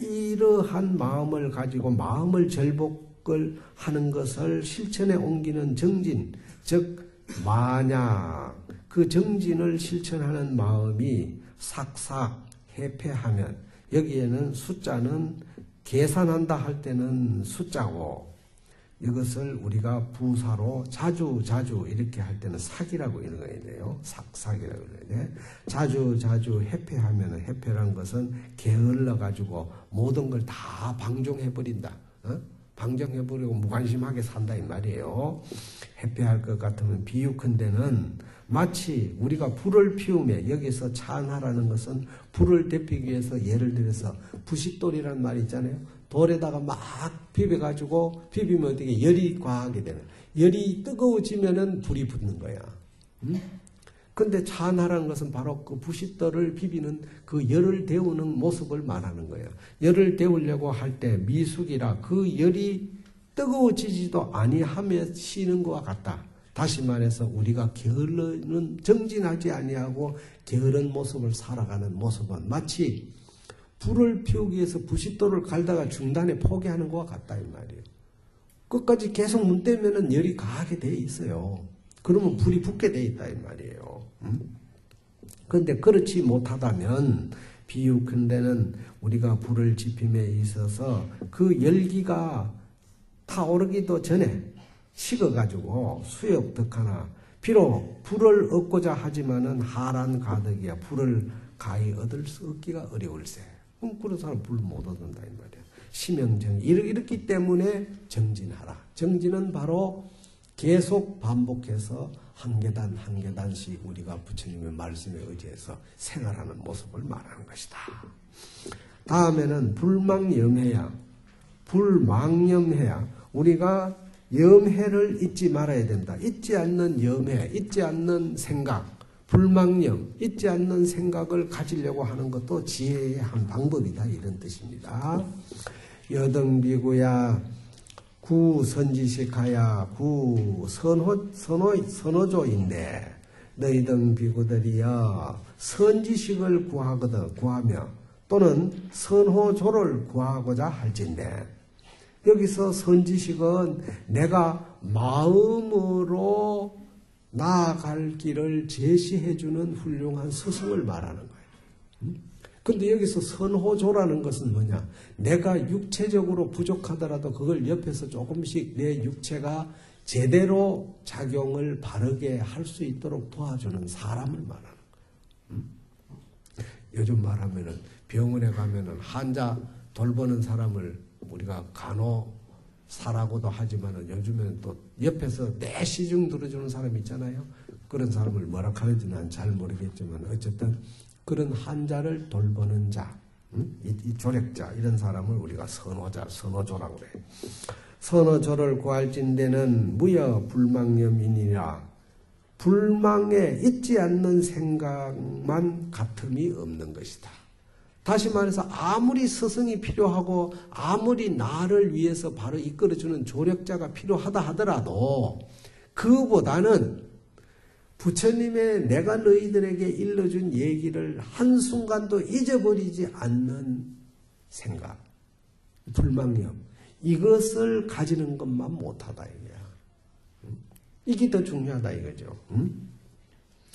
이러한 마음을 가지고 마음을 절복을 하는 것을 실천에 옮기는 정진, 즉 만약 그 정진을 실천하는 마음이 삭삭 해패하면 여기에는 숫자는 계산한다 할 때는 숫자고 이것을 우리가 부사로 자주 이렇게 할 때는 삭이라고 읽어야 돼요. 삭이라고 읽어야 돼. 자주 해패하면 해패란 것은 게을러 가지고 모든 걸 다 방종해버린다. 방종해버리고 무관심하게 산다 이 말이에요. 해패할 것 같으면 비유컨대는 마치 우리가 불을 피우며 여기서 찬하라는 것은 불을 데피기 위해서 예를 들어서 부싯돌이라는 말이 있잖아요. 돌에다가 막 비벼가지고 비비면 어떻게 열이 과하게 되는 열이 뜨거워지면은 불이 붙는 거야. 근데 찬하라는 것은 바로 그 부싯돌을 비비는 그 열을 데우는 모습을 말하는 거예요. 열을 데우려고 할 때 미숙이라 그 열이 뜨거워지지도 아니하며 쉬는 것과 같다. 다시 말해서 우리가 게으르는 정진하지 아니하고 게으른 모습을 살아가는 모습은 마치 불을 피우기 위해서 부싯돌을 갈다가 중단에 포기하는 것과 같다 이 말이에요. 끝까지 계속 눈 떼면은 열이 가하게 돼 있어요. 그러면 불이 붙게 돼 있다 이 말이에요. 그런데 그렇지 못하다면 비유컨대는 우리가 불을 지핌에 있어서 그 열기가 타오르기도 전에 식어가지고 수엽덕하나 비록 불을 얻고자 하지만은 하란 가득이야. 불을 가히 얻기가 어려울세. 그럼 그런 사람 불 못 얻는다 이 말이야. 심영정 이렇기 때문에 정진하라. 정진은 바로 계속 반복해서 한 계단 한 계단씩 우리가 부처님의 말씀에 의지해서 생활하는 모습을 말하는 것이다. 다음에는 불망염해야. 불망염해야. 우리가 염해를 잊지 말아야 된다. 잊지 않는 염해, 잊지 않는 생각, 불망염, 잊지 않는 생각을 가지려고 하는 것도 지혜의 한 방법이다. 이런 뜻입니다. 여등비구야 구선지식하야 선호조인데 너희등 비구들이여 선지식을 구하며 또는 선호조를 구하고자 할진대 여기서 선지식은 내가 마음으로 나아갈 길을 제시해주는 훌륭한 스승을 말하는 거예요. 근데 여기서 선호조라는 것은 뭐냐? 내가 육체적으로 부족하더라도 그걸 옆에서 조금씩 내 육체가 제대로 작용을 바르게 할 수 있도록 도와주는 사람을 말하는 거예요. 요즘 말하면은 병원에 가면은 환자 돌보는 사람을 우리가 간호사라고도 하지만은 요즘에는 또 옆에서 내 시중 들어주는 사람 있잖아요. 그런 사람을 뭐라 하는지는 잘 모르겠지만 어쨌든 그런 환자를 돌보는 자, 이 조력자 이런 사람을 우리가 선호조라고 그래요. 선호조를 구할진대는 무여 불망염이니라. 불망에 잊지 않는 생각만 같음이 없는 것이다. 다시 말해서 아무리 스승이 필요하고 아무리 나를 위해서 바로 이끌어주는 조력자가 필요하다 하더라도 그보다는 부처님의 내가 너희들에게 일러준 얘기를 한순간도 잊어버리지 않는 생각, 불망염, 이것을 가지는 것만 못하다 이거야. 이게 더 중요하다 이거죠.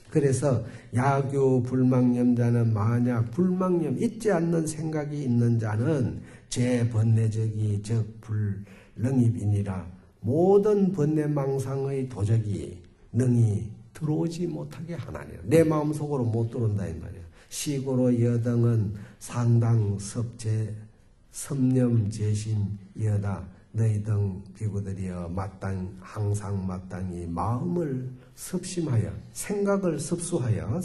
그래서 야교 불망염자는 만약 불망염 잊지 않는 생각이 있는 자는 제 번뇌적이 즉 불능입이니라. 모든 번뇌망상의 도적이 능히 들어오지 못하게 하나니라. 내 마음속으로 못 들어온다 이 말이야. 시고로 여등은 상당 섭제 섭념 제신 여다. 너희 등 비구들이여 항상 마땅히 마음을 섭심하여 생각을 섭수하여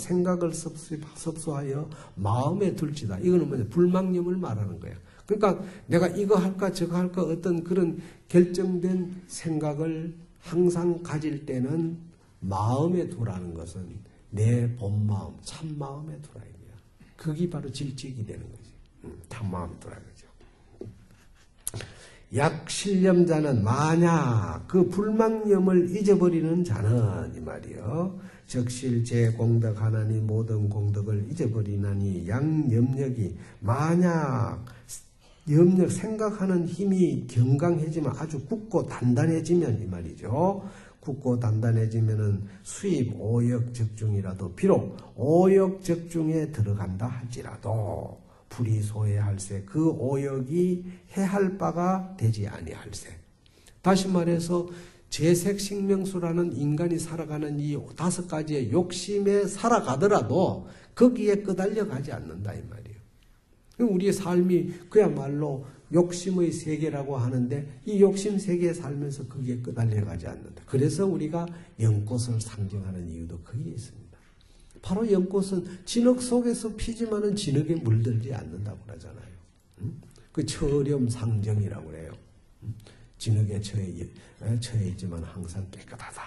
마음에 둘지다. 이거는 뭐냐? 불망념을 말하는 거야. 그러니까 내가 이거 할까 저거 할까 어떤 그런 결정된 생각을 항상 가질 때는 마음에 두라는 것은 내 본마음, 참마음에 두라 이거야. 그게 바로 질직이 되는 거지. 참마음에 두라 이거죠. 약실념자는 만약 그 불망념을 잊어버리는 자는 이 말이요. 적실 제공덕 하나니 모든 공덕을 잊어버리나니 양염력이 만약 염력 생각하는 힘이 경강해지면 아주 굳고 단단해지면 이 말이죠. 굳고 단단해지면은 수입 오역적중이라도 비록 오역적중에 들어간다 할지라도 불이 소해할세 그 오역이 해할 바가 되지 아니할세. 다시 말해서 재색식명수라는 인간이 살아가는 이 5가지의 욕심에 살아가더라도 거기에 끄달려 가지 않는다 이 말이에요. 우리의 삶이 그야말로 욕심의 세계라고 하는데 이 욕심 세계에 살면서 거기에 끄달려 가지 않는다. 그래서 우리가 연꽃을 상징하는 이유도 거기에 있습니다. 바로 연꽃은 진흙 속에서 피지만은 진흙에 물들지 않는다고 그러잖아요. 그 처렴 상정이라고 그래요. 진흙에 처해 있지만 항상 깨끗하다.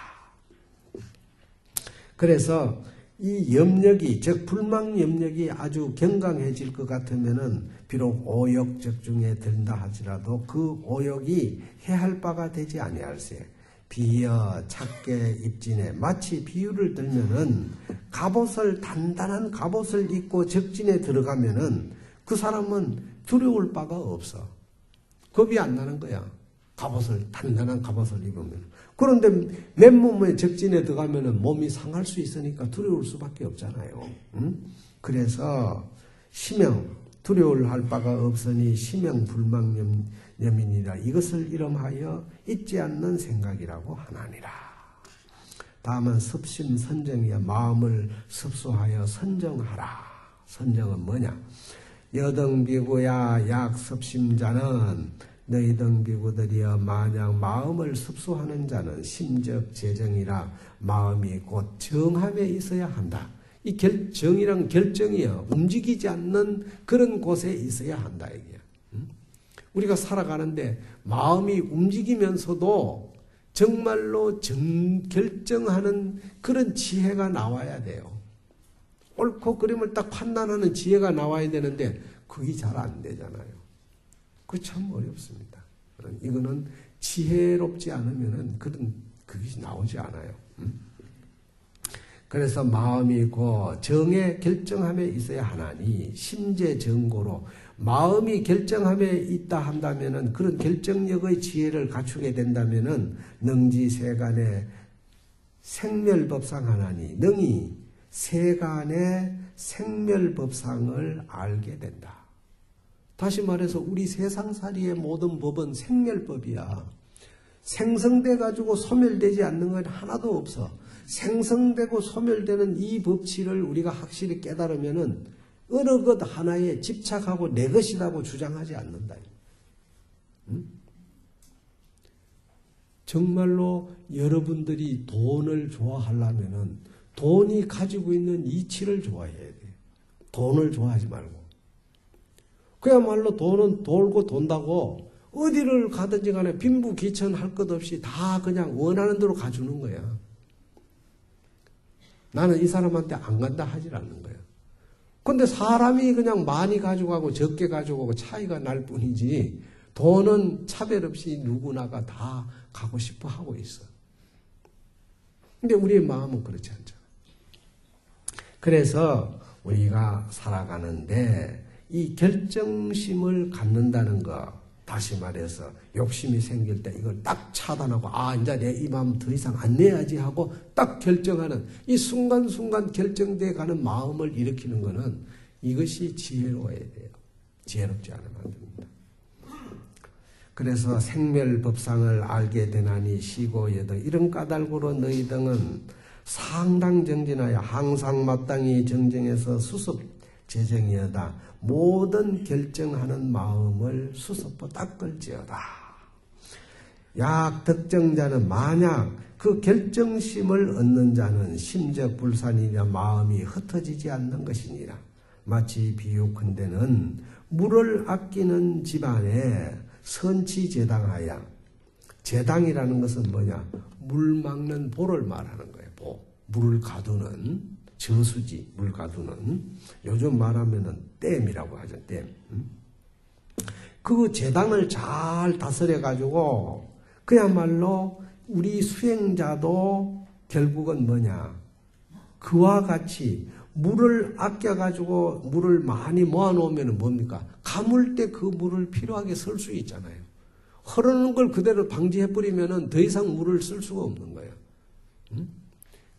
그래서 이 염력이 즉 불망 염력이 아주 경강해질 것 같으면은 비록 오역적중에 든다 하지라도 그 오역이 해할 바가 되지 아니할세. 비여 착계 입진에 마치 비유를 들면은 단단한 갑옷을 입고 적진에 들어가면은 그 사람은 두려울 바가 없어. 겁이 안 나는 거야. 단단한 갑옷을 입으면. 그런데 맨몸에 적진에 들어가면 몸이 상할 수 있으니까 두려울 수밖에 없잖아요. 그래서 두려울 할 바가 없으니 심형불망염이니라. 이것을 이름하여 잊지 않는 생각이라고 하나니라. 다만 습심선정이야. 마음을 습소하여 선정하라. 선정은 뭐냐? 여등비구야 약습심자는 너희 등비구들이여 만약 마음을 습소하는 자는 심적 재정이라. 마음이 곧 정함에 있어야 한다. 이 정이란 결정이야. 움직이지 않는 그런 곳에 있어야 한다. 이게. 우리가 살아가는데 마음이 움직이면서도 정말로 결정하는 그런 지혜가 나와야 돼요. 옳고 그름을 딱 판단하는 지혜가 나와야 되는데 그게 잘 안 되잖아요. 그게 참 어렵습니다. 이거는 지혜롭지 않으면은 그게 나오지 않아요. 그래서 마음이 고 정에 결정함에 있어야 하나니 심재정고로 마음이 결정함에 있다 한다면은 그런 결정력의 지혜를 갖추게 된다면은 능지세간의 생멸법상 하나니 능히 세간의 생멸법상을 알게 된다. 다시 말해서 우리 세상살이의 모든 법은 생멸법이야. 생성돼 가지고 소멸되지 않는 건 하나도 없어. 생성되고 소멸되는 이 법칙을 우리가 확실히 깨달으면은 어느 것 하나에 집착하고 내 것이라고 주장하지 않는다. 정말로 여러분들이 돈을 좋아하려면은 돈이 가지고 있는 이치를 좋아해야 돼. 돈을 좋아하지 말고. 그야말로 돈은 돌고 돈다고 어디를 가든지 간에 빈부귀천할 것 없이 다 그냥 원하는 대로 가주는 거야. 나는 이 사람한테 안 간다 하질 않는 거야. 근데 사람이 그냥 많이 가지고 가고 적게 가지고 가고 차이가 날 뿐이지 돈은 차별 없이 누구나가 다 가고 싶어 하고 있어. 근데 우리의 마음은 그렇지 않잖아. 그래서 우리가 살아가는데 이 결정심을 갖는다는 거, 다시 말해서 욕심이 생길 때 이걸 딱 차단하고 이제 내 이 마음 더 이상 안 내야지 하고 딱 결정하는 이 순간순간 결정돼 가는 마음을 일으키는 거는 이것이 지혜로워야 돼요. 지혜롭지 않으면 안 됩니다. 그래서 생멸법상을 알게 되나니 시고여도 이런 까닭으로 너희 등은 상당 정진하여 항상 마땅히 정정해서 수습 재정이여다. 모든 결정하는 마음을 수습고 닦을지어다. 약 득정자는 만약 그 결정심을 얻는 자는 심적 불산이냐 마음이 흩어지지 않는 것이니라. 마치 비유컨대는 물을 아끼는 집안에 선치제당하여, 제당이라는 것은 뭐냐? 물 막는 보를 말하는 거예요. 물을 가두는 저수지, 물 가두는, 요즘 말하면은 댐이라고 하죠. 댐. 그 제당을 잘 다스려 가지고 그야말로 우리 수행자도 결국은 뭐냐? 그와 같이 물을 아껴 가지고 물을 많이 모아 놓으면 뭡니까? 가물 때 그 물을 필요하게 쓸 수 있잖아요. 흐르는 걸 그대로 방지해 버리면은 더 이상 물을 쓸 수가 없는 거예요.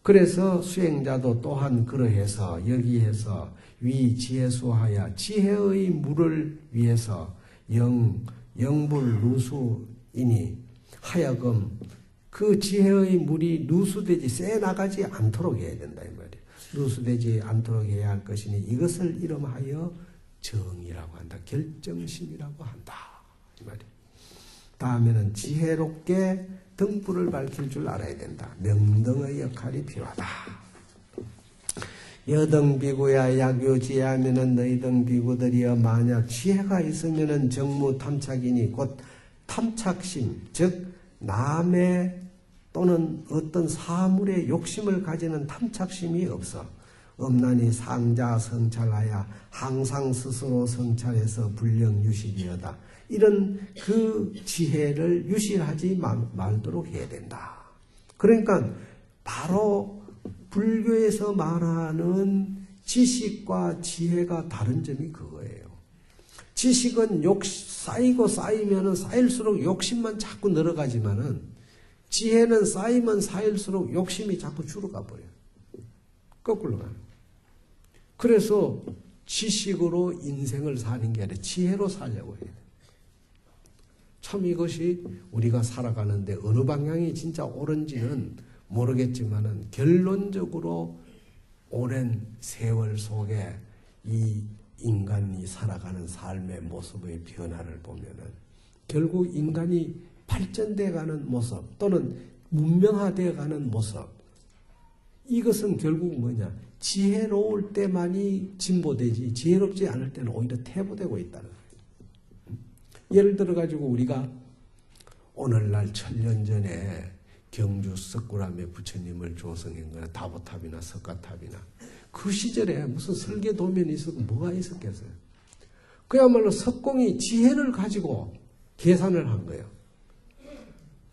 그래서 수행자도 또한 그러해서 여기에서 위지혜수하여 지혜의 물을 위해서 영불 누수이니 하여금 그 지혜의 물이 누수되지 새 나가지 않도록 해야 된다 이 말이에요. 누수되지 않도록 해야 할 것이니 이것을 이름하여 정이라고 한다. 결정심이라고 한다 이 말이에요. 다음에는 지혜롭게 등불을 밝힐 줄 알아야 된다. 명등의 역할이 필요하다. 여등비구야 약요지하면은 너희 등비구들이여 만약 지혜가 있으면은 정무탐착이니 곧 탐착심, 즉 남의 또는 어떤 사물의 욕심을 가지는 탐착심이 없나니 상자 성찰하여 항상 스스로 성찰해서 불령유실이여다. 이런 그 지혜를 유실하지 말도록 해야 된다. 그러니까 바로 불교에서 말하는 지식과 지혜가 다른 점이 그거예요. 지식은 쌓이고 쌓이면은 쌓일수록 욕심만 자꾸 늘어가지만은 지혜는 쌓이면 쌓일수록 욕심이 자꾸 줄어가 버려요. 거꾸로 가요. 그래서 지식으로 인생을 사는 게 아니라 지혜로 살려고 해야 돼요. 참 이것이 우리가 살아가는데 어느 방향이 진짜 옳은지는 모르겠지만은 결론적으로 오랜 세월 속에 이 인간이 살아가는 삶의 모습의 변화를 보면은 결국 인간이 발전되어 가는 모습 또는 문명화되어 가는 모습, 이것은 결국 뭐냐? 지혜로울 때만이 진보되지 지혜롭지 않을 때는 오히려 퇴보되고 있다는 거예요. 예를 들어 가지고 우리가 오늘날 1000년 전에 경주 석굴암에 부처님을 조성한 거나 다보탑이나 석가탑이나 그 시절에 무슨 설계도면이 있었고 뭐가 있었겠어요. 그야말로 석공이 지혜를 가지고 계산을 한 거예요.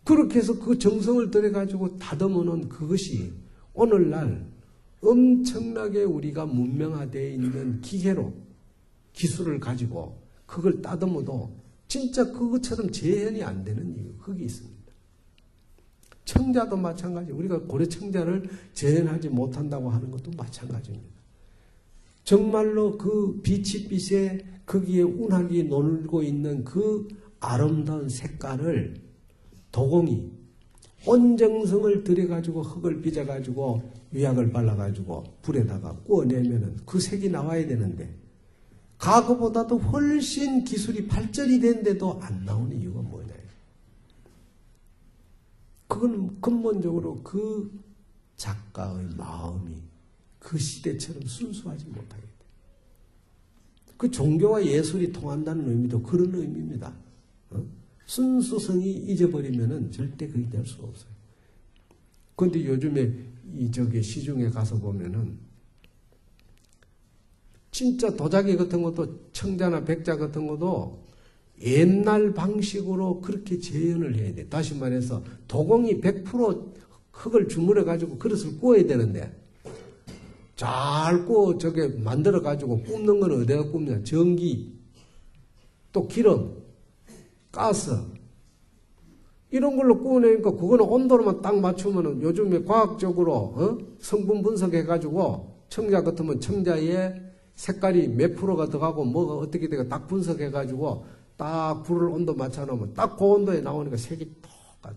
그렇게 해서 그 정성을 들여가지고 다듬어 놓은 그것이 오늘날 엄청나게 우리가 문명화되어 있는 기계로 기술을 가지고 그걸 따듬어도 진짜 그것처럼 재현이 안 되는 이유, 그게 있습니다. 청자도 마찬가지. 우리가 고려 청자를 재현하지 못한다고 하는 것도 마찬가지입니다. 정말로 그 빛에 거기에 운하게 놀고 있는 그 아름다운 색깔을 도공이 온 정성을 들여가지고 흙을 빚어가지고 유약을 발라가지고 불에다가 구워내면은 그 색이 나와야 되는데 과거보다도 훨씬 기술이 발전이 된데도 안 나오는 이유가 뭐냐. 그건 근본적으로 그 작가의 마음이 그 시대처럼 순수하지 못하게 돼. 그 종교와 예술이 통한다는 의미도 그런 의미입니다. 순수성이 잊어버리면은 절대 그게 될 수 없어요. 그런데 요즘에 시중에 가서 보면은 진짜 도자기 같은 것도 청자나 백자 같은 것도 옛날 방식으로 그렇게 재현을 해야 돼. 다시 말해서 도공이 100% 흙을 주물러 가지고 그릇을 구워야 되는데 잘 구워 만들어 가지고 굽는 건 어디가 굽냐? 전기, 또 기름, 가스 이런 걸로 구워내니까 그거는 온도로만 딱 맞추면은 요즘에 과학적으로 성분 분석해 가지고 청자 같으면 청자에 색깔이 몇 프로가 들어가고 뭐가 어떻게 되고 딱 분석해 가지고 딱 불을 온도 맞춰 놓으면 딱 그 온도에 나오니까 색이 똑같아.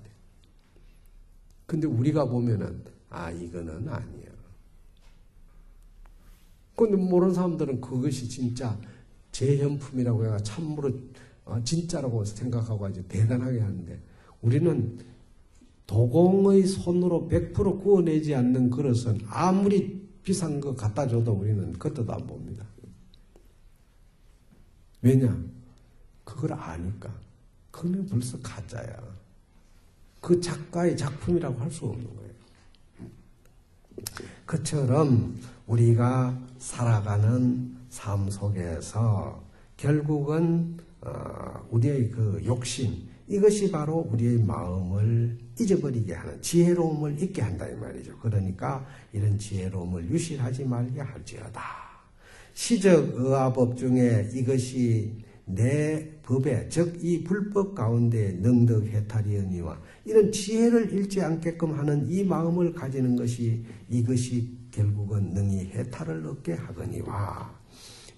근데 우리가 보면은 이거는 아니야. 근데 모르는 사람들은 그것이 진짜 재현품이라고 해가 참으로 진짜라고 생각하고 아주 대단하게 하는데 우리는 도공의 손으로 100% 구워내지 않는 그릇은 아무리 비싼 거 갖다 줘도 우리는 그것도 안 봅니다. 왜냐? 그걸 아니까. 그러면 벌써 가짜야. 그 작가의 작품이라고 할 수 없는 거예요. 그처럼 우리가 살아가는 삶 속에서 결국은 우리의 그 욕심, 이것이 바로 우리의 마음을 잊어버리게 하는 지혜로움을 잊게 한다 이 말이죠. 그러니까 이런 지혜로움을 유실하지 말게 할지어다. 시적 의아법 중에 이것이 내 법에 즉 이 불법 가운데 능덕 해탈이언니와 이런 지혜를 잃지 않게끔 하는 이 마음을 가지는 것이 이것이 결국은 능히 해탈을 얻게 하거니와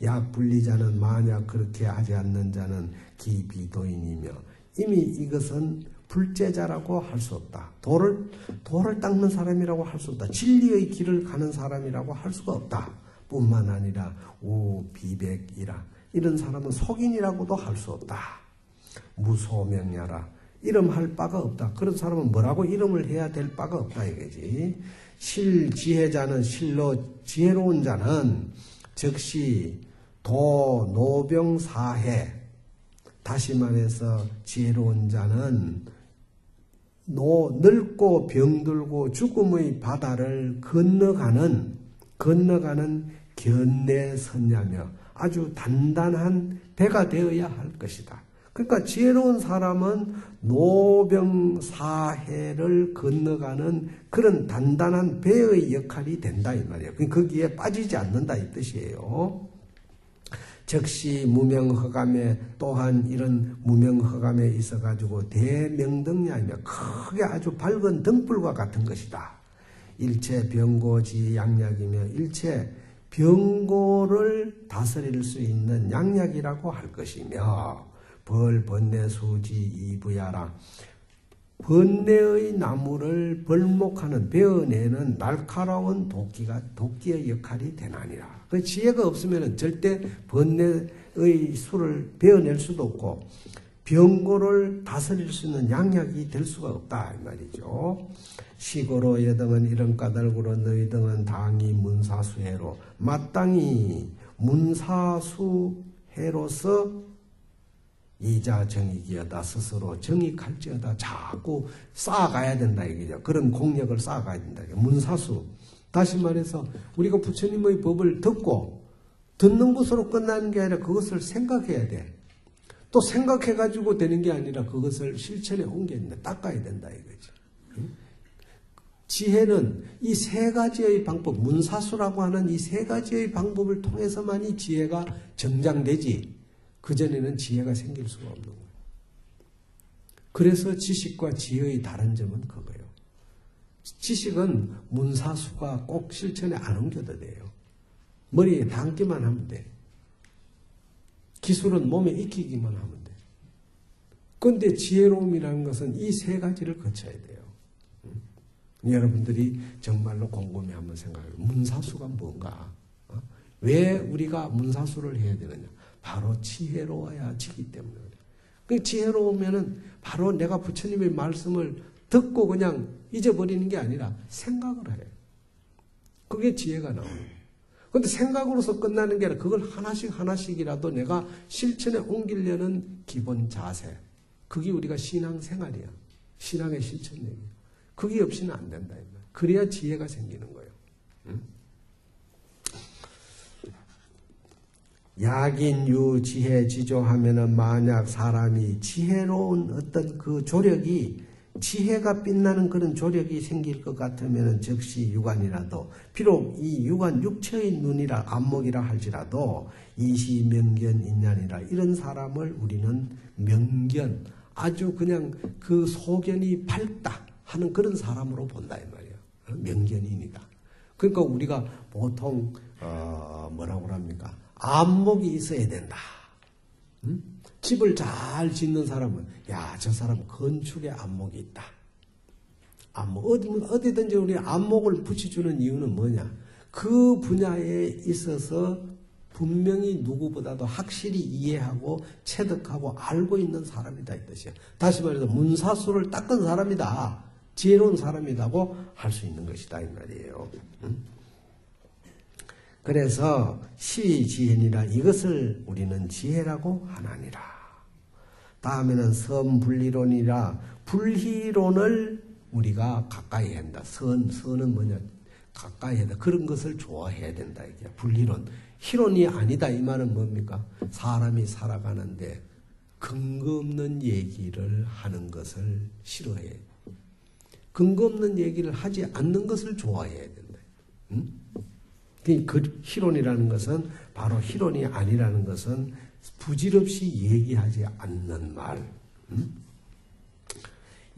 약 분리자는 만약 그렇게 하지 않는 자는 기비도인이며 이미 이것은 불제자라고 할 수 없다. 돌을 닦는 사람이라고 할 수 없다. 진리의 길을 가는 사람이라고 할 수가 없다. 뿐만 아니라 우비백이라 이런 사람은 속인이라고도 할 수 없다. 무소명야라 이름할 바가 없다. 그런 사람은 뭐라고 이름을 해야 될 바가 없다 이거지. 실지혜자는 실로 지혜로운 자는 즉시 도노병사해 다시 말해서 지혜로운 자는 늙고 병들고 죽음의 바다를 건너가는 견내선냐며 아주 단단한 배가 되어야 할 것이다. 그러니까 지혜로운 사람은 노병사해를 건너가는 그런 단단한 배의 역할이 된다 이 말이에요. 거기에 빠지지 않는다 이 뜻이에요. 즉시 무명허감에 또한 이런 무명허감에 있어가지고 대명등이 아니라 크게 아주 밝은 등불과 같은 것이다. 일체 병고지 양약이며 일체 병고를 다스릴 수 있는 양약이라고 할 것이며 벌 번뇌 수지 이부야라 번뇌의 나무를 벌목하는 베어내는 날카로운 도끼의 역할이 되나니라. 그 지혜가 없으면 절대 번뇌의 수를 베어낼 수도 없고 병고를 다스릴 수 있는 양약이 될 수가 없다 이 말이죠. 시고로 여등은 이런 까닭으로 너희 등은 당이 문사수해로 마땅히 문사수해로서 이자 정익이여다 스스로 정익할지어다 자꾸 쌓아가야 된다 이거죠. 그런 공력을 쌓아가야 된다. 문사수. 다시 말해서 우리가 부처님의 법을 듣고 듣는 것으로 끝나는 게 아니라 그것을 생각해야 돼. 또 생각해가지고 되는 게 아니라 그것을 실천에 옮겨야 된다. 닦아야 된다 이거죠. 지혜는 이 세 가지의 방법, 문사수라고 하는 이 세 가지의 방법을 통해서만이 지혜가 정장되지 그전에는 지혜가 생길 수가 없는 거예요. 그래서 지식과 지혜의 다른 점은 그거예요. 지식은 문사수가 꼭 실천에 안 옮겨도 돼요. 머리에 담기만 하면 돼. 기술은 몸에 익히기만 하면 돼. 그런데 지혜로움이라는 것은 이 세 가지를 거쳐야 돼요. 여러분들이 정말로 곰곰이 한번 생각해요. 문사수가 뭔가? 왜 우리가 문사수를 해야 되느냐? 바로 지혜로워야 지기 때문에. 그 지혜로우면은 바로 내가 부처님의 말씀을 듣고 그냥 잊어버리는 게 아니라 생각을 해. 그게 지혜가 나오는 거예요. 그런데 생각으로서 끝나는 게 아니라 그걸 하나씩 하나씩이라도 내가 실천에 옮기려는 기본 자세. 그게 우리가 신앙생활이야. 신앙의 실천력이야. 그게 없이는 안 된다. 그래야 지혜가 생기는 거예요. 응? 약인유 지혜 지조하면은 만약 사람이 지혜로운 어떤 그 조력이 지혜가 빛나는 그런 조력이 생길 것 같으면은 즉시 유관이라도 비록 이 유관 육체의 눈이라 안목이라 할지라도 이시명견 인연이라 이런 사람을 우리는 명견 아주 그냥 그 소견이 밝다 하는 그런 사람으로 본다 이 말이에요. 명견인이다. 그러니까 우리가 보통 뭐라고 합니까? 안목이 있어야 된다. 응? 집을 잘 짓는 사람은 야, 저 사람 건축에 안목이 있다. 안목 어디든지 우리 안목을 붙여주는 이유는 뭐냐? 그 분야에 있어서 분명히 누구보다도 확실히 이해하고 체득하고 알고 있는 사람이다 이 뜻이야. 다시 말해서 문사수를 닦은 사람이다. 지혜로운 사람이라고 할 수 있는 것이다 이 말이에요. 응? 그래서 시지혜니라 이것을 우리는 지혜라고 하나니라. 다음에는 선분리론이라 불희론을 우리가 가까이 해야 한다. 선은 뭐냐? 가까이 해야 된다. 그런 것을 좋아해야 된다. 이게 불희론. 희론이 아니다. 이 말은 뭡니까? 사람이 살아가는데 근거 없는 얘기를 하는 것을 싫어해. 근거 없는 얘기를 하지 않는 것을 좋아해야 된다. 응? 그 희론이라는 것은 바로 희론이 아니라는 것은 부질없이 얘기하지 않는 말.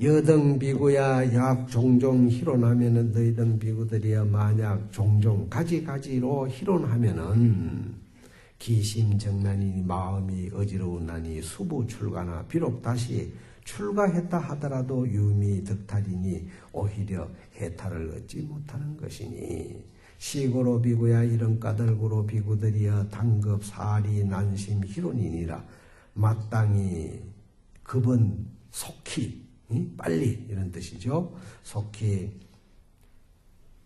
여등 비구야 약 종종 희론하면은 너희등 비구들이야 만약 종종 가지가지로 희론하면은 기심정난이 마음이 어지러우나니 수부 출가나 비록 다시 출가했다 하더라도 유미 득탈이니 오히려 해탈을 얻지 못하는 것이니 시고로 비구야 이런 까닭으로 비구들이여 당급 사리 난심 희론이니라 마땅히 급은 속히 빨리 이런 뜻이죠. 속히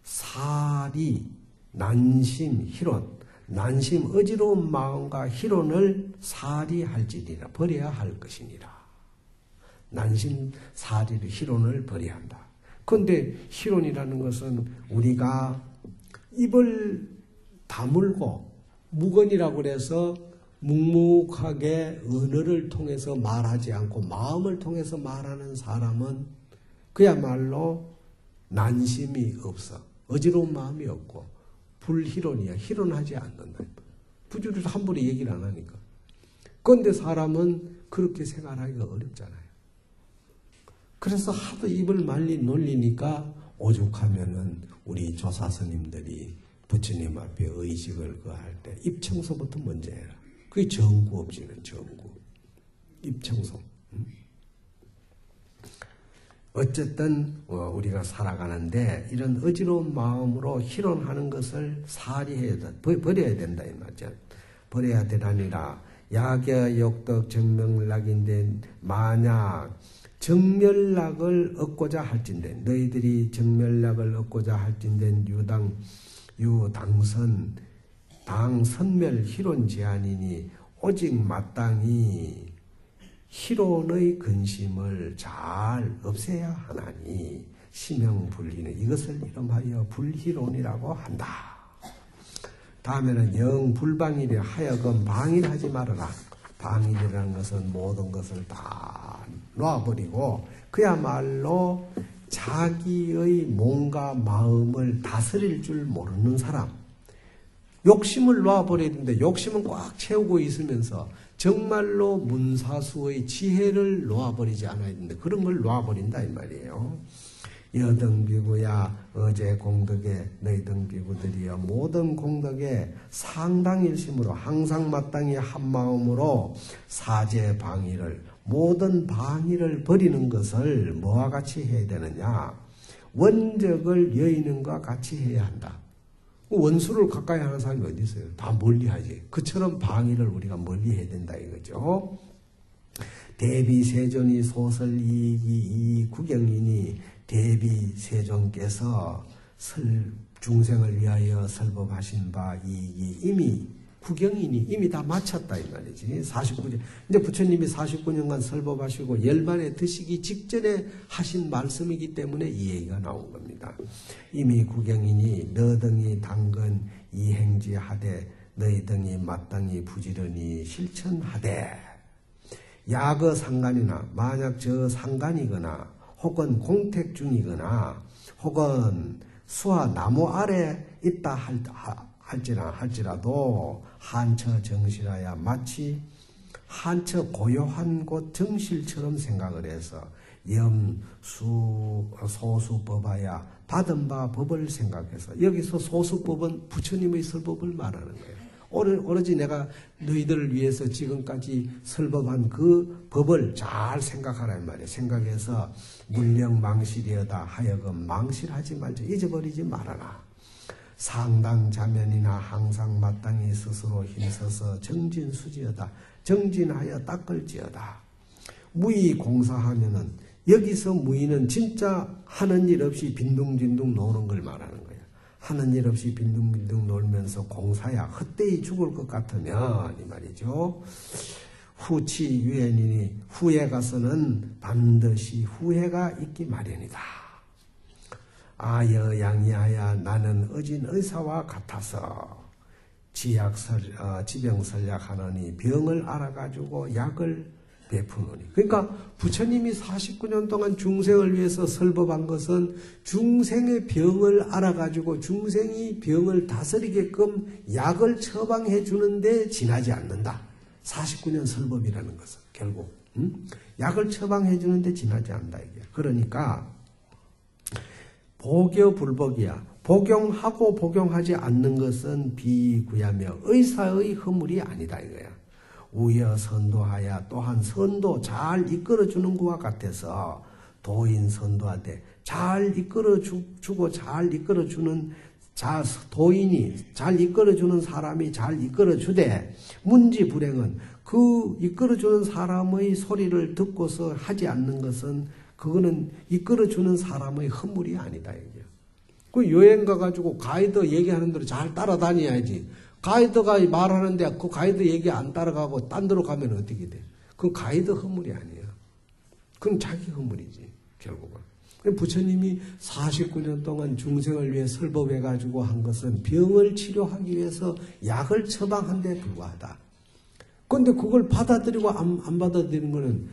사리 난심 희론 난심 어지러운 마음과 희론을 사리할지니라 버려야 할 것이니라. 난심 사리를 희론을 버려야 한다. 그런데 희론이라는 것은 우리가 입을 다물고 무건이라고 그래서 묵묵하게 언어를 통해서 말하지 않고 마음을 통해서 말하는 사람은 그야말로 난심이 없어. 어지러운 마음이 없고 불희론이야. 희론하지 않는다. 부주를 함부로 얘기를 안 하니까. 그런데 사람은 그렇게 생활하기가 어렵잖아요. 그래서 하도 입을 말리 놀리니까 오죽하면은 우리 조사스님들이 부처님 앞에 의식을 할 때 입청소부터 먼저 해라. 그게 정구 없이는 정구. 입청소. 어쨌든 우리가 살아가는데 이런 어지러운 마음으로 희론하는 것을 사리해야 돼. 버려야 된다 이 말이죠. 버려야 되라니라. 약여 역덕 정명락인데 만약 정멸락을 얻고자 할진대 너희들이 정멸락을 얻고자 할진대 유당선 당선멸 희론 제한이니 오직 마땅히 희론의 근심을 잘 없애야 하나니 심형불희는 이것을 이름하여 불희론이라고 한다. 다음에는 영불방일이라 하여금 방일하지 말아라. 방일이라는 것은 모든 것을 다 놔버리고 그야말로 자기의 몸과 마음을 다스릴 줄 모르는 사람. 욕심을 놔버려야 되는데 욕심은 꽉 채우고 있으면서 정말로 문사수의 지혜를 놓아버리지 않아야 되는데 그런 걸 놓아버린다 이 말이에요. 여등비구야 어제 공덕에 너희 등비구들이여 모든 공덕에 상당일심으로 항상 마땅히 한마음으로 사제 방위를 모든 방위를 버리는 것을 뭐와 같이 해야 되느냐. 원적을 여인과 같이 해야 한다. 원수를 가까이 하는 사람이 어디 있어요? 다 멀리 하지. 그처럼 방위를 우리가 멀리 해야 된다 이거죠. 대비세존이 소설이익이 이 구경이니 대비세존께서 중생을 위하여 설법하신 바 이익이 이미 구경이니 이미 다 마쳤다 이 말이지. 49년 이제 부처님이 49년간 설법하시고 열반에 드시기 직전에 하신 말씀이기 때문에 이 얘기가 나온 겁니다. 이미 구경이니 너등이 당근 이행지하되 너희등이 마땅히 부지런히 실천하되 야거 상간이나 만약 저 상간이거나 혹은 공택 중이거나 혹은 수화 나무 아래 있다 할지라도 한처 정실하야 마치 한처 고요한 곳 정실처럼 생각을 해서 소수법하야 받은 바 법을 생각해서 여기서 소수법은 부처님의 설법을 말하는 거예요. 오로지 내가 너희들을 위해서 지금까지 설법한 그 법을 잘 생각하라 이 말이에요. 생각해서 물령망실이여다 하여금 망실하지 말자. 잊어버리지 말아라. 상당자면이나 항상 마땅히 스스로 힘써서 정진수지어다. 정진하여 닦을지어다. 무의 공사하면은 여기서 무의는 진짜 하는 일 없이 빈둥빈둥 노는 걸 말하는 거예요. 하는 일 없이 빈둥빈둥 놀면서 공사야 헛되이 죽을 것 같으면 이 말이죠. 후치 유엔이니 후에 가서는 반드시 후회가 있기 마련이다. 아여양이하야 나는 어진 의사와 같아서 지병설약하느니 병을 알아가지고 약을 베푸노니. 그러니까 부처님이 49년 동안 중생을 위해서 설법한 것은 중생의 병을 알아가지고 중생이 병을 다스리게끔 약을 처방해 주는데 지나지 않는다. 49년 설법이라는 것은 결국 약을 처방해 주는데 지나지 않는다 이게. 그러니까 복여불복이야. 복용하고 복용하지 않는 것은 비구야며 의사의 허물이 아니다 이거야. 우여 선도하야 또한 선도 잘 이끌어주는 것과 같아서 도인 선도하되 잘 이끌어주고 잘 이끌어주는 도인이 잘 이끌어주는 사람이 잘 이끌어주되 문지 불행은 그 이끌어주는 사람의 소리를 듣고서 하지 않는 것은 그거는 이끌어주는 사람의 허물이 아니다 이게. 그 여행 가가지고 가이드 얘기하는 대로 잘 따라다녀야지. 가이드가 말하는데 그 가이드 얘기 안 따라가고 딴 데로 가면 어떻게 돼? 그건 가이드 허물이 아니야. 그건 자기 허물이지 결국은. 부처님이 49년 동안 중생을 위해 설법해가지고 한 것은 병을 치료하기 위해서 약을 처방한 데 불과하다. 그런데 그걸 받아들이고 안 받아들이는 것은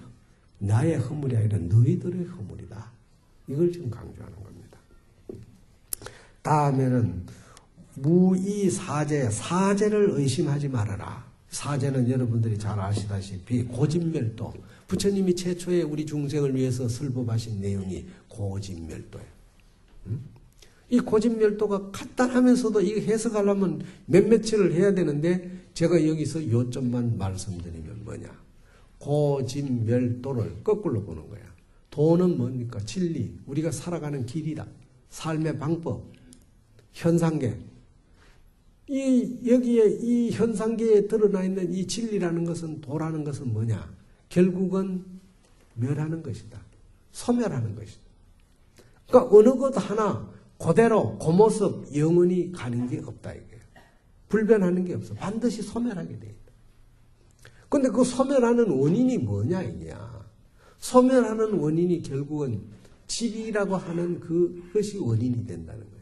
나의 허물이 아니라 너희들의 허물이다. 이걸 지금 강조하는 겁니다. 다음에는 무이사제, 사제를 의심하지 말아라. 사제는 여러분들이 잘 아시다시피 고진멸도, 부처님이 최초에 우리 중생을 위해서 설법하신 내용이 고진멸도예요. 이 고진멸도가 간단하면서도 이거 해석하려면 몇몇을 해야 되는데 제가 여기서 요점만 말씀드리면 뭐냐. 고진멸도를 거꾸로 보는 거야. 도는 뭡니까? 진리, 우리가 살아가는 길이다. 삶의 방법, 현상계. 여기에 이 현상계에 드러나 있는 이 진리라는 것은, 도라는 것은 뭐냐? 결국은 멸하는 것이다. 소멸하는 것이다. 그러니까 어느 것 하나 그대로 그 모습 영원히 가는 게 없다 이거예요. 불변하는 게 없어. 반드시 소멸하게 돼 있다. 근데 그 소멸하는 원인이 뭐냐 이냐? 소멸하는 원인이 결국은 집이라고 하는 그것이 원인이 된다는 거예요.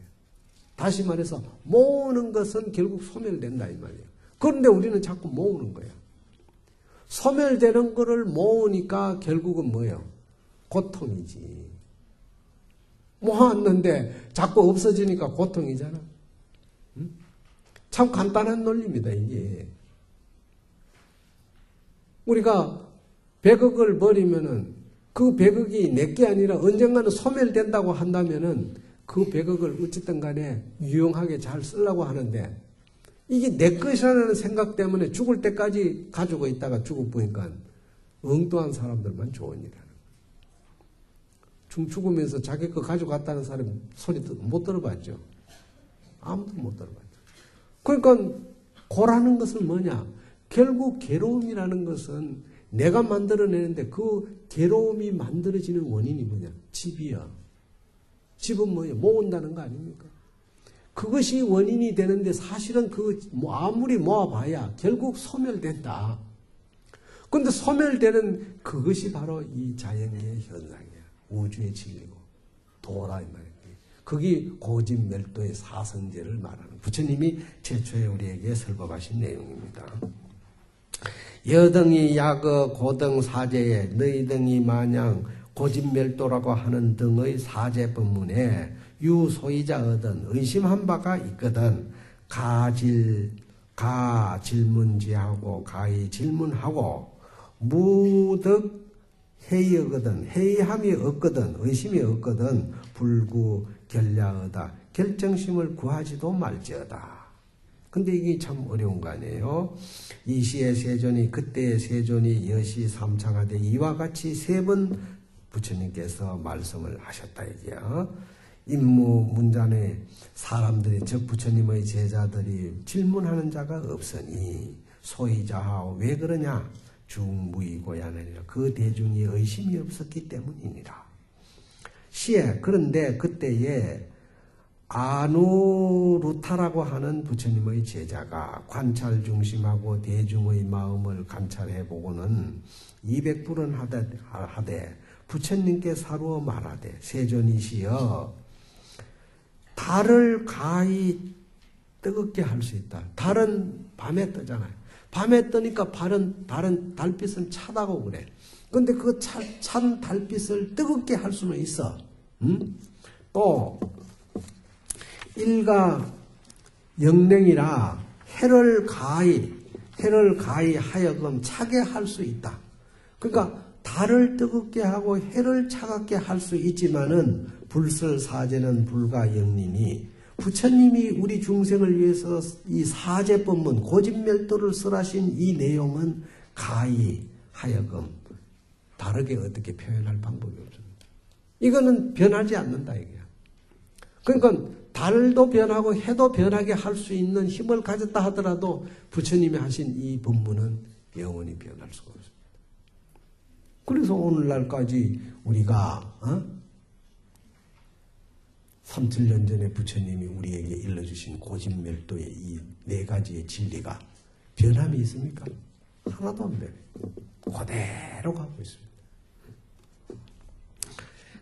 다시 말해서 모으는 것은 결국 소멸된다 이 말이에요. 그런데 우리는 자꾸 모으는 거예요. 소멸되는 거를 모으니까 결국은 뭐예요? 고통이지. 모았는데 자꾸 없어지니까 고통이잖아. 응? 참 간단한 논리입니다 이게. 우리가 100억을 버리면은 그 100억이 내게 아니라 언젠가는 소멸된다고 한다면은 그 100억을 어쨌든 간에 유용하게 잘 쓰려고 하는데 이게 내 것이라는 생각 때문에 죽을 때까지 가지고 있다가 죽어보니까 엉뚱한 사람들만 좋은 일이라는 거예요. 죽으면서 자기 거 가져갔다는 사람 소리 못 들어봤죠. 아무도 못 들어봤죠. 그러니까 고라는 것은 뭐냐? 결국 괴로움이라는 것은 내가 만들어내는데 그 괴로움이 만들어지는 원인이 뭐냐? 집이야. 집은 뭐예요? 모은다는 거 아닙니까? 그것이 원인이 되는데 사실은 아무리 모아봐야 결국 소멸된다. 그런데 소멸되는 그것이 바로 이 자연의 현상이야. 우주의 진리고 도라 이 말이야. 그게 고진멸도의 사성제를 말하는 부처님이 최초에 우리에게 설법하신 내용입니다. 여등이 야거 고등 사제에 너희 등이 마냥 고진멸도라고 하는 등의 사제 법문에 유소이자 얻은 의심한 바가 있거든 가질문지하고 가히 질문하고 무득 회의하거든 회의함이 없거든 의심이 없거든 불구 결야하다 결정심을 구하지도 말지어다. 근데 이게 참 어려운 거 아니에요? 이 시의 세존이 그때의 세존이 여시 삼창하되 이와 같이 3번 부처님께서 말씀을 하셨다 이게요. 임무 문단에 사람들이 즉 부처님의 제자들이 질문하는 자가 없으니 소이자하오 왜 그러냐? 중무이고야느니라. 그 대중이 의심이 없었기 때문이니라. 시에 그런데 그때에 아누루타라고 하는 부처님의 제자가 관찰 중심하고 대중의 마음을 관찰해 보고는 200불은 하되 부처님께 사루어 말하되 세존이시여 달을 가히 뜨겁게 할 수 있다. 달은 밤에 뜨잖아요. 밤에 뜨니까 다른 달빛은 차다고 그래. 근데 그 찬 달빛을 뜨겁게 할 수는 있어. 또 일가 영냉이라 해를 가히 하여금 차게 할 수 있다. 그러니까 달을 뜨겁게 하고 해를 차갑게 할 수 있지만은 불설사제는 불가영리니 부처님이 우리 중생을 위해서 이 사제법문 고진멸도를 설하신 이 내용은 가히 하여금 다르게 어떻게 표현할 방법이 없습니다. 이거는 변하지 않는다 이게야. 그러니까 달도 변하고 해도 변하게 할 수 있는 힘을 가졌다 하더라도 부처님이 하신 이 법문은 영원히 변할 수가 없습니다. 그래서 오늘날까지 우리가 3,000년 전에 부처님이 우리에게 일러주신 고진멸도의 이 4가지의 진리가 변함이 있습니까? 하나도 안 변해요. 그대로 가고 있습니다.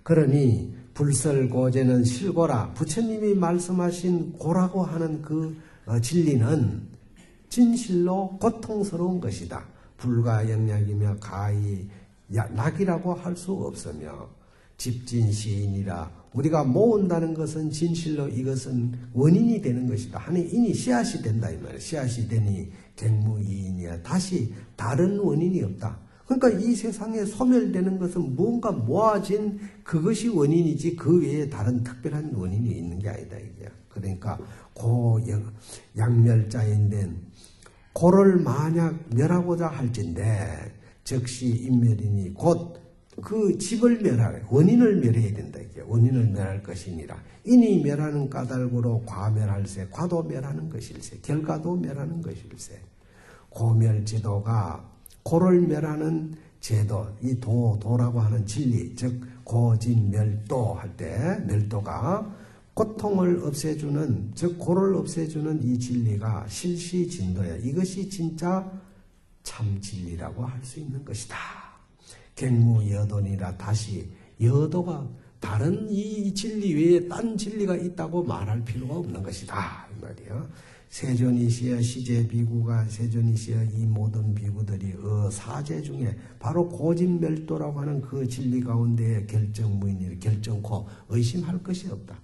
그러니 불설고제는 실고라. 부처님이 말씀하신 고라고 하는 그 진리는 진실로 고통스러운 것이다. 불가영약이며 가히 낙이라고 할 수 없으며 집진시인이라 우리가 모은다는 것은 진실로 이것은 원인이 되는 것이다. 하는 인이 씨앗이 된다 이 말이에요. 씨앗이 되니 갱무이인이야. 다시 다른 원인이 없다. 그러니까 이 세상에 소멸되는 것은 무언가 모아진 그것이 원인이지 그 외에 다른 특별한 원인이 있는 게 아니다 이게야. 그러니까 양멸자인데 고를 만약 멸하고자 할진대 즉시 인멸이니 곧 그 집을 멸하래. 원인을 멸해야 된다 이게. 원인을 멸할 것이니라. 인이 멸하는 까닭으로 과멸할세. 과도 멸하는 것일세. 결과도 멸하는 것일세. 고멸지도가 고를 멸하는 제도, 이 도라고 하는 진리, 즉 고진멸도 할 때 멸도가 고통을 없애주는, 즉 고를 없애주는 이 진리가 실시진도야. 이것이 진짜 참 진리라고 할 수 있는 것이다. 갱무여돈이라. 다시 여도가 다른 이 진리 외에 딴 진리가 있다고 말할 필요가 없는 것이다 이 말이야. 세존이시여 시제비구가 세존이시여 이 모든 비구들이 사제 중에 바로 고진멸도라고 하는 그 진리 가운데에 결정무인이 결정코 의심할 것이 없다.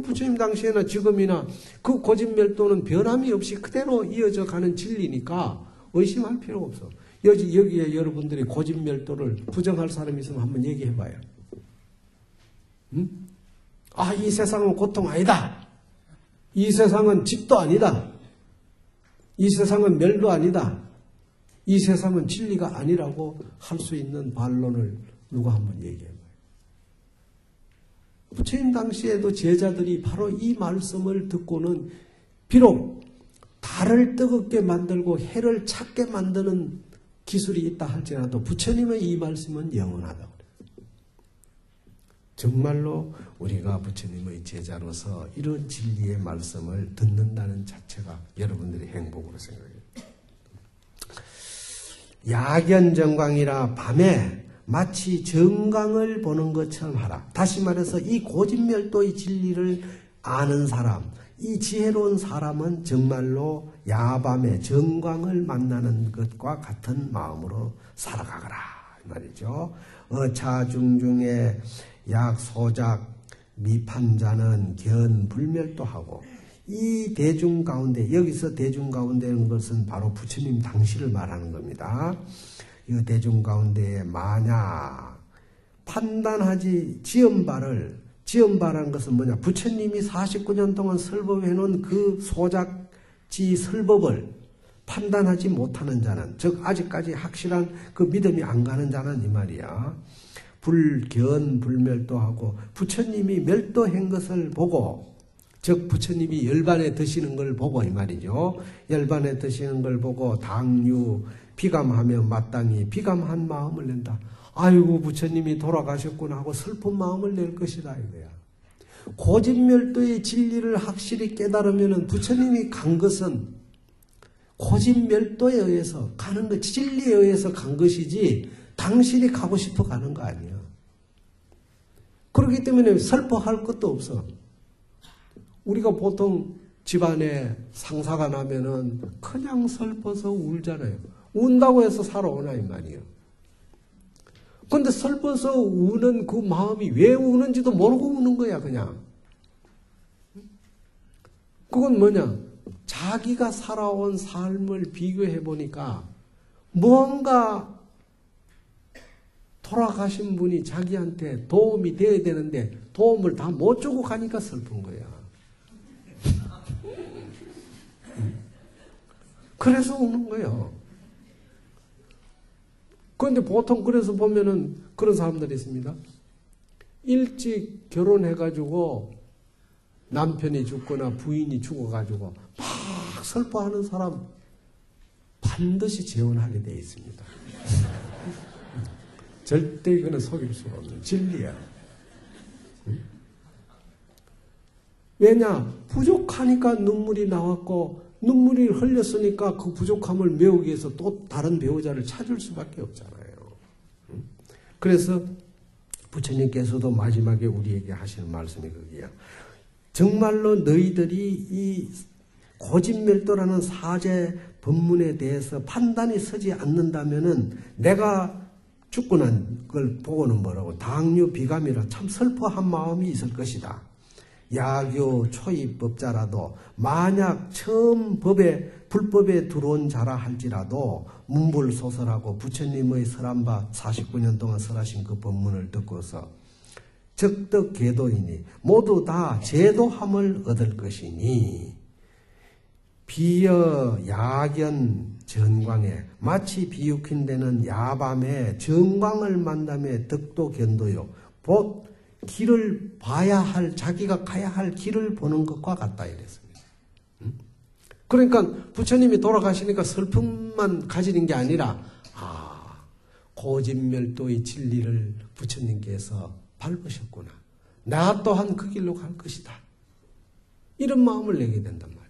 부처님 당시에나 지금이나 그 고진멸도는 변함이 없이 그대로 이어져 가는 진리니까 의심할 필요가 없어. 여기에 여러분들이 고진멸도를 부정할 사람이 있으면 한번 얘기해봐요. 응? 아, 이 세상은 고통 아니다. 이 세상은 집도 아니다. 이 세상은 멸도 아니다. 이 세상은 진리가 아니라고 할 수 있는 반론을 누가 한번 얘기해봐요. 부처님 당시에도 제자들이 바로 이 말씀을 듣고는 비록 달을 뜨겁게 만들고 해를 찾게 만드는 기술이 있다 할지라도 부처님의 이 말씀은 영원하다고 그래요. 정말로 우리가 부처님의 제자로서 이런 진리의 말씀을 듣는다는 자체가 여러분들의 행복으로 생각해요. 야견정광이라 밤에 마치 정광을 보는 것처럼 하라. 다시 말해서 이 고진멸도의 진리를 아는 사람, 이 지혜로운 사람은 정말로 야밤에 정광을 만나는 것과 같은 마음으로 살아가거라 말이죠. 어차중중에 약소작 미판자는 견불멸도하고 이 대중 가운데 여기서 대중 가운데는 것은 바로 부처님 당시를 말하는 겁니다. 이 대중 가운데에 만약 판단하지 지엄바라는 것은 뭐냐? 부처님이 49년 동안 설법해놓은 그 소작지 설법을 판단하지 못하는 자는, 즉 아직까지 확실한 그 믿음이 안 가는 자는 이 말이야. 불견불멸도하고 부처님이 멸도한 것을 보고, 즉 부처님이 열반에 드시는 걸 보고 이 말이죠. 열반에 드시는 걸 보고 당유 비감하며 마땅히 비감한 마음을 낸다. 아이고 부처님이 돌아가셨구나 하고 슬픈 마음을 낼 것이다 이거야. 고진멸도의 진리를 확실히 깨달으면 부처님이 간 것은 고진멸도에 의해서 가는 것, 진리에 의해서 간 것이지 당신이 가고 싶어 가는 거 아니야. 그렇기 때문에 슬퍼할 것도 없어. 우리가 보통 집안에 상사가 나면은 그냥 슬퍼서 울잖아요. 운다고 해서 살아오나 이 말이에요. 근데 슬퍼서 우는 그 마음이 왜 우는지도 모르고 우는 거야 그냥. 그건 뭐냐? 자기가 살아온 삶을 비교해 보니까 뭔가 돌아가신 분이 자기한테 도움이 돼야 되는데 도움을 다 못 주고 가니까 슬픈 거야. 그래서 우는 거예요. 그런데 보통 그래서 보면은 그런 사람들이 있습니다. 일찍 결혼해가지고 남편이 죽거나 부인이 죽어가지고 막 슬퍼하는 사람 반드시 재혼하게 되어 있습니다. 절대 이거는 속일 수가 없는 진리야. 왜냐? 부족하니까 눈물이 나왔고 눈물이 흘렸으니까 그 부족함을 메우기 위해서 또 다른 배우자를 찾을 수밖에 없잖아요. 그래서 부처님께서도 마지막에 우리에게 하시는 말씀이 그게야. 정말로 너희들이 이 고진멸도라는 사제 법문에 대해서 판단이 서지 않는다면은 내가 죽고 난 걸 보고는 뭐라고 당뇨 비감이라 참 슬퍼한 마음이 있을 것이다. 야교 초입법자라도 만약 처음 불법에 들어온 자라 할지라도 문불소설하고 부처님의 설한바 49년 동안 설하신 그 법문을 듣고서 적덕계도이니 모두 다 제도함을 얻을 것이니 비여 야견 전광에 마치 비육힌 데는 야밤에 전광을 만남에 덕도견도요 곧 길을 봐야 할 자기가 가야 할 길을 보는 것과 같다 이랬습니다. 그러니까 부처님이 돌아가시니까 슬픔만 가지는 게 아니라 고진멸도의 진리를 부처님께서 밟으셨구나. 나 또한 그 길로 갈 것이다. 이런 마음을 내게 된단 말이에요.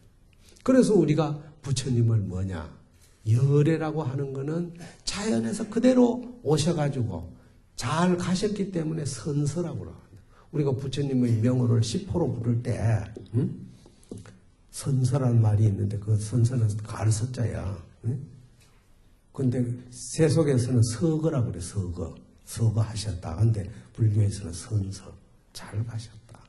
그래서 우리가 부처님을 뭐냐 열애라고 하는 거는 자연에서 그대로 오셔가지고 잘 가셨기 때문에 선서라고 합니다. 우리가 부처님의 명호를 10호로 부를 때 선서라는 말이 있는데 그 선서는 가르서자야. 근데 세속에서는 서거라고 그래. 서거 하셨다. 근데 불교에서는 선서 잘 가셨다.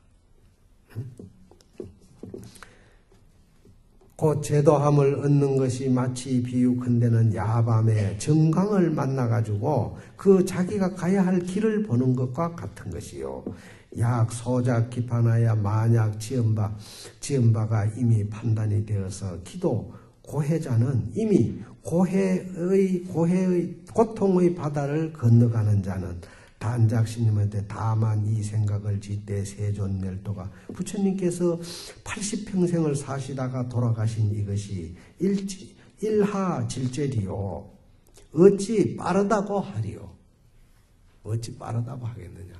곧 제도함을 얻는 것이 마치 비유컨대는 야밤에 정강을 만나가지고 그 자기가 가야 할 길을 보는 것과 같은 것이요. 약 소작 기판하야 만약 지은바가 이미 판단이 되어서 기도 고해자는 이미 고해의 고통의 바다를 건너가는 자는 단작스님한테 다만 이 생각을 짓되 세존멸도가 부처님께서 80평생을 사시다가 돌아가신 이것이 일하질제리요. 어찌 빠르다고 하리요. 어찌 빠르다고 하겠느냐.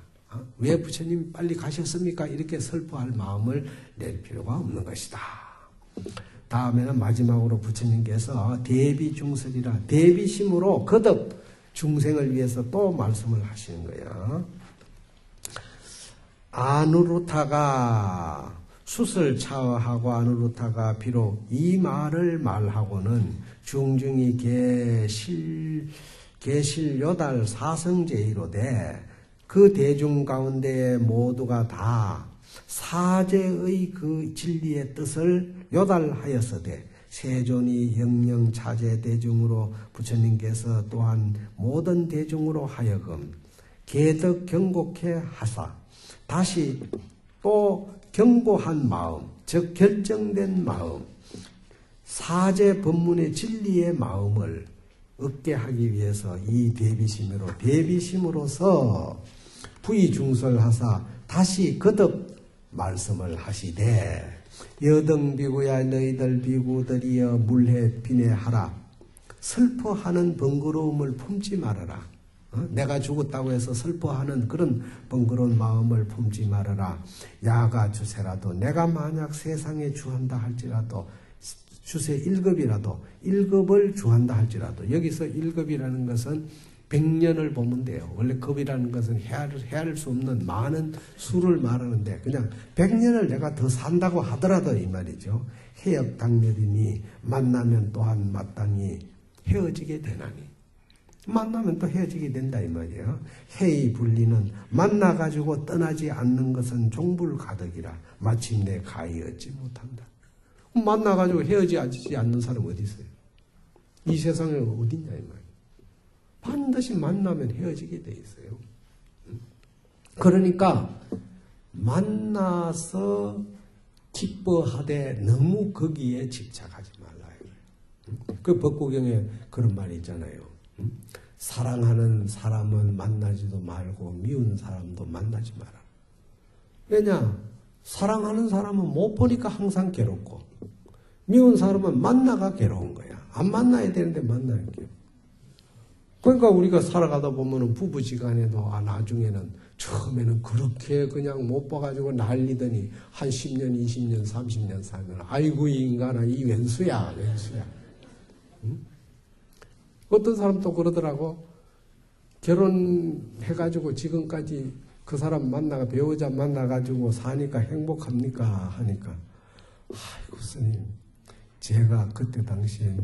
왜 부처님이 빨리 가셨습니까? 이렇게 슬퍼할 마음을 낼 필요가 없는 것이다. 다음에는 마지막으로 부처님께서 대비중설이라 대비심으로 거듭 중생을 위해서 또 말씀을 하시는 거야. 아누루타가 수설차하고 아누루타가 비록 이 말을 말하고는 중중이 계실요달 사성제의로되 그 대중 가운데 모두가 다 사제의 그 진리의 뜻을 요달하였으되 세존이 영영 차제 대중으로 부처님께서 또한 모든 대중으로 하여금 계덕 경곡해 하사 다시 또 경고한 마음 즉 결정된 마음 사제 법문의 진리의 마음을 얻게 하기 위해서 이 대비심으로서 부의중설하사 다시 거듭 말씀을 하시되 여등비구야 너희들 비구들이여 물해 비내하라 슬퍼하는 번거로움을 품지 말아라. 내가 죽었다고 해서 슬퍼하는 그런 번거로운 마음을 품지 말아라. 야가 주세라도 내가 만약 세상에 주한다 할지라도 주세 1급이라도 1급을 주한다 할지라도 여기서 1급이라는 것은 100년을 보면 돼요. 원래 급이라는 것은 헤아릴 수 없는 많은 수를 말하는데 그냥 100년을 내가 더 산다고 하더라도 이 말이죠. 해역당멸이니 만나면 또한 마땅히 헤어지게 되나니 만나면 또 헤어지게 된다 이 말이에요. 해의 분리는 만나가지고 떠나지 않는 것은 종불가득이라 마침내 가히 얻지 못한다. 만나가지고 헤어지지 않는 사람 어디 있어요? 이 세상에 어딨냐 이 말이에요. 반드시 만나면 헤어지게 돼 있어요. 그러니까 만나서 기뻐하되 너무 거기에 집착하지 말라. 그 법구경에 그런 말이 있잖아요. 사랑하는 사람은 만나지도 말고 미운 사람도 만나지 마라. 왜냐? 사랑하는 사람은 못 보니까 항상 괴롭고 미운 사람은 만나가 괴로운 거야. 안 만나야 되는데 만나게. 그러니까 우리가 살아가다 보면은 부부지간에도 나중에는 처음에는 그렇게 그냥 못 봐가지고 난리더니 한 10년, 20년, 30년 살면 아이고 이 인간아 이 왼수야. 응? 어떤 사람도 그러더라고. 결혼해가지고 지금까지 그 사람 배우자 만나가지고 사니까 행복합니까? 하니까 아이고 스님 제가 그때 당시에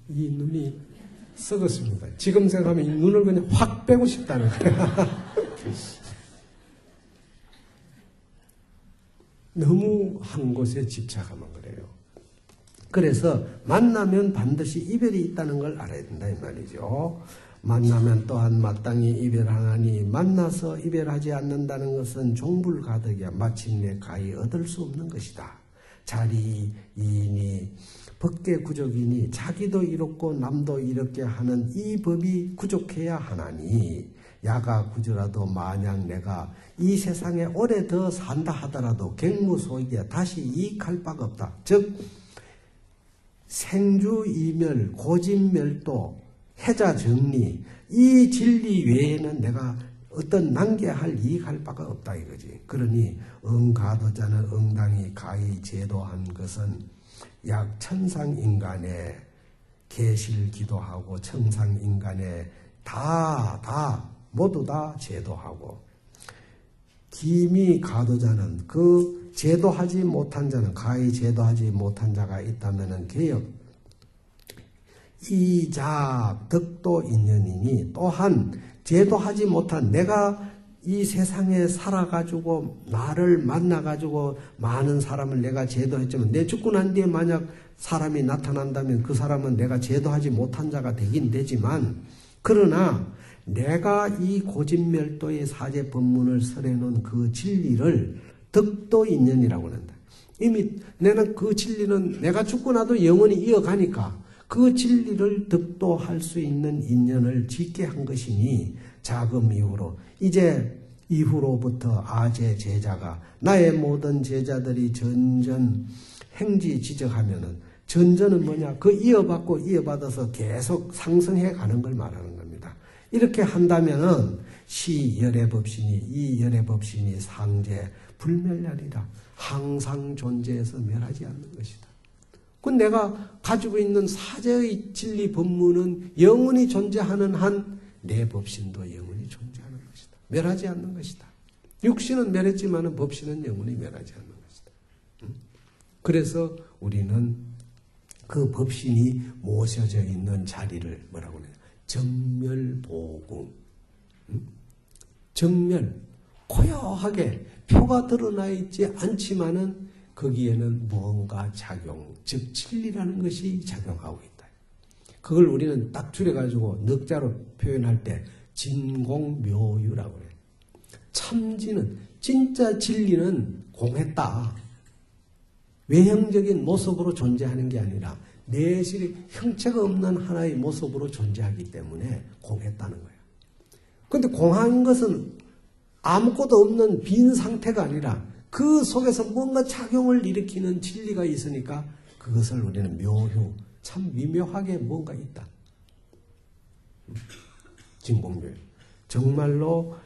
이 눈이 썩었습니다. 지금 생각하면 이 눈을 그냥 확 빼고 싶다는 거예요. 너무 한 곳에 집착하면 그래요. 그래서 만나면 반드시 이별이 있다는 걸 알아야 된다 이 말이죠. 만나면 또한 마땅히 이별하나니 만나서 이별하지 않는다는 것은 종불가득이야. 마침내 가히 얻을 수 없는 것이다. 자리이니 법계구족이니 자기도 이롭고 남도 이롭게 하는 이 법이 구족해야 하나니 야가구조라도 만약 내가 이 세상에 오래 더 산다 하더라도 갱무소이기야 다시 이익할 바가 없다. 즉 생주이멸, 고진멸도, 해자정리 이 진리 외에는 내가 어떤 남겨할 이익할 바가 없다 이거지. 그러니 응가도자는 응당히 가히 제도한 것은 약 천상인간에 계실기도하고 천상인간에 모두 다 제도하고 김이 가도자는 그 제도하지 못한 자는 가히 제도하지 못한 자가 있다면은 개역 이자 덕도 인연이니 또한 제도하지 못한 내가 이 세상에 살아가지고 나를 만나가지고 많은 사람을 내가 제도했지만 내 죽고 난 뒤에 만약 사람이 나타난다면 그 사람은 내가 제도하지 못한 자가 되긴 되지만 그러나 내가 이 고진멸도의 사제 법문을 설해놓은 그 진리를 덕도 인연이라고 한다. 이미 내는 그 진리는 내가 죽고 나도 영원히 이어가니까 그 진리를 덕도할 수 있는 인연을 짓게 한 것이니 자금 이후로 이제 이후로부터 아제 제자가 나의 모든 제자들이 전전 행지 지적하면은 전전은 뭐냐? 그 이어받고 이어받아서 계속 상승해 가는 걸 말하는 겁니다. 이렇게 한다면은 시 열애법신이 이 열애법신이 상제 불멸하리라. 항상 존재해서 멸하지 않는 것이다. 그 내가 가지고 있는 사제의 진리 법문은 영원히 존재하는 한 내 법신도 영원히 존재하는 것이다. 멸하지 않는 것이다. 육신은 멸했지만 법신은 영원히 멸하지 않는 것이다. 그래서 우리는 그 법신이 모셔져 있는 자리를 뭐라고 해요? 정멸보궁. 정멸, 고요하게 표가 드러나 있지 않지만은 거기에는 무언가 작용, 즉 진리라는 것이 작용하고 있다. 그걸 우리는 딱 줄여가지고 넉자로 표현할 때 진공묘유라고 해요. 참지는 진짜 진리는 공했다. 외형적인 모습으로 존재하는 게 아니라 내실이 형체가 없는 하나의 모습으로 존재하기 때문에 공했다는 거예요. 그런데 공한 것은 아무것도 없는 빈 상태가 아니라 그 속에서 뭔가 작용을 일으키는 진리가 있으니까 그것을 우리는 묘휴, 참 미묘하게 뭔가 있다. 진공묘. 정말로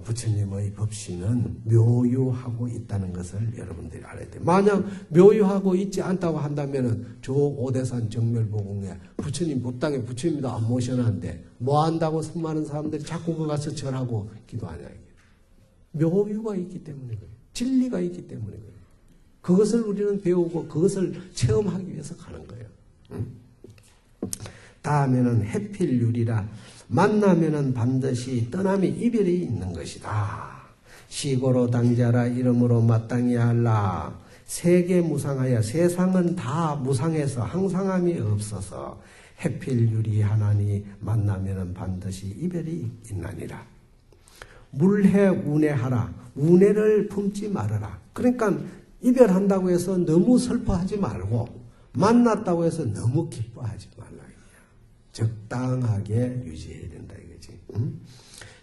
부처님의 법신은 묘유하고 있다는 것을 여러분들이 알아야 돼요. 만약 묘유하고 있지 않다고 한다면 저 오대산 정멸보궁에 부처님 법당에 부처님도 안 모셔놨는데 뭐 한다고 수많은 사람들이 자꾸 그 가서 절하고 기도하냐. 묘유가 있기 때문에 그래요. 진리가 있기 때문에 그래요. 그것을 우리는 배우고 그것을 체험하기 위해서 가는 거예요. 다음에는 해필률이라 만나면은 반드시 떠남이 이별이 있는 것이다. 시고로 당자라 이름으로 마땅히 할라. 세계 무상하여 세상은 다 무상해서 항상함이 없어서 해필률이 하나니 만나면은 반드시 이별이 있나니라. 물해 운해하라. 운해를 품지 말아라. 그러니까 이별한다고 해서 너무 슬퍼하지 말고 만났다고 해서 너무 기뻐하지 말라. 적당하게 유지해야 된다 이거지.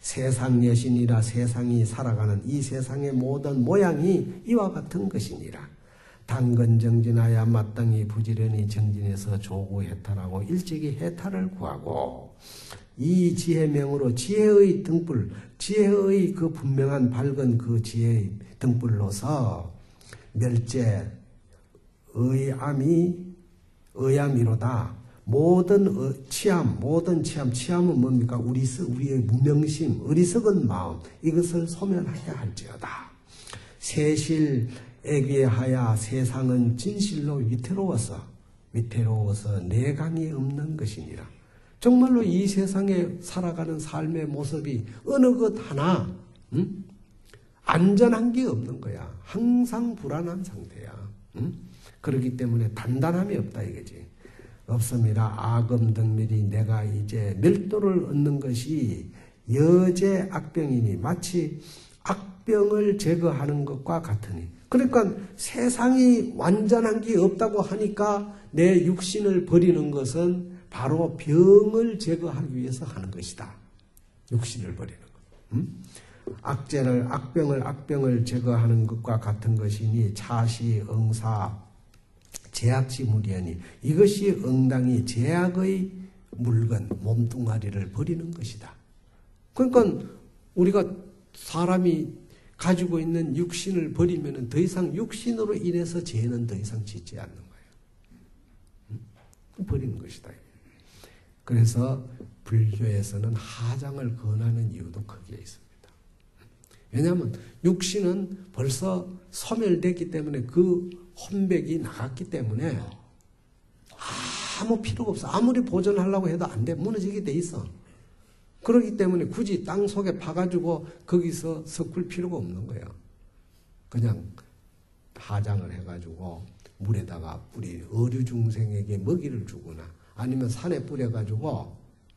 세상 여신이라 세상이 살아가는 이 세상의 모든 모양이 이와 같은 것이니라. 당근정진하여 마땅히 부지런히 정진해서 조구해탈하고 일찍이 해탈을 구하고 이 지혜명으로 지혜의 등불, 지혜의 그 분명한 밝은 그 지혜의 등불로서 멸제, 의암이로다. 모든 치암은 뭡니까? 우리의 무명심, 어리석은 마음, 이것을 소멸하게 할지어다. 세실애귀하여 세상은 진실로 위태로워서 내강이 없는 것이니라. 정말로 이 세상에 살아가는 삶의 모습이 어느 것 하나 안전한 게 없는 거야. 항상 불안한 상태야. 그렇기 때문에 단단함이 없다 이거지. 없습니다. 아금 등밀이 내가 이제 멸도를 얻는 것이 여제 악병이니 마치 악병을 제거하는 것과 같으니. 그러니까 세상이 완전한 게 없다고 하니까 내 육신을 버리는 것은 바로 병을 제거하기 위해서 하는 것이다. 육신을 버리는 것. 악병을 제거하는 것과 같은 것이니 차시 응사 제약지무리하니 이것이 응당이 제약의 물건 몸뚱아리를 버리는 것이다. 그러니까 우리가 사람이 가지고 있는 육신을 버리면 더 이상 육신으로 인해서 죄는 더 이상 짓지 않는 거예요. 버리는 것이다. 그래서 불교에서는 하장을 권하는 이유도 거기에 있습니다. 왜냐하면 육신은 벌써 소멸됐기 때문에 그 혼백이 나갔기 때문에 아무 필요가 없어. 아무리 보존하려고 해도 안 돼. 무너지게 돼 있어. 그렇기 때문에 굳이 땅 속에 파가지고 거기서 섞을 필요가 없는 거예요. 그냥 하장을 해가지고 물에다가 뿌리 어류 중생에게 먹이를 주거나 아니면 산에 뿌려가지고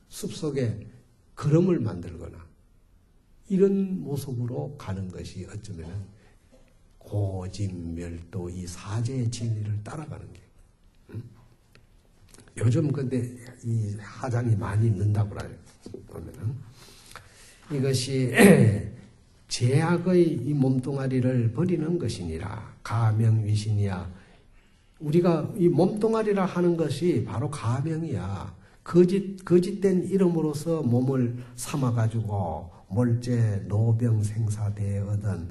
숲속에 거름을 만들거나 이런 모습으로 가는 것이 어쩌면 고진멸도 이 사제의 진리를 따라가는 게. 요즘 근데 이 하장이 많이 있는다고 보면은 이것이 제약의 이 몸뚱아리를 버리는 것이니라. 가명위신이야. 우리가 이 몸뚱아리라 하는 것이 바로 가명이야. 거짓된 이름으로서 몸을 삼아가지고 몰제 노병생사대에 얻은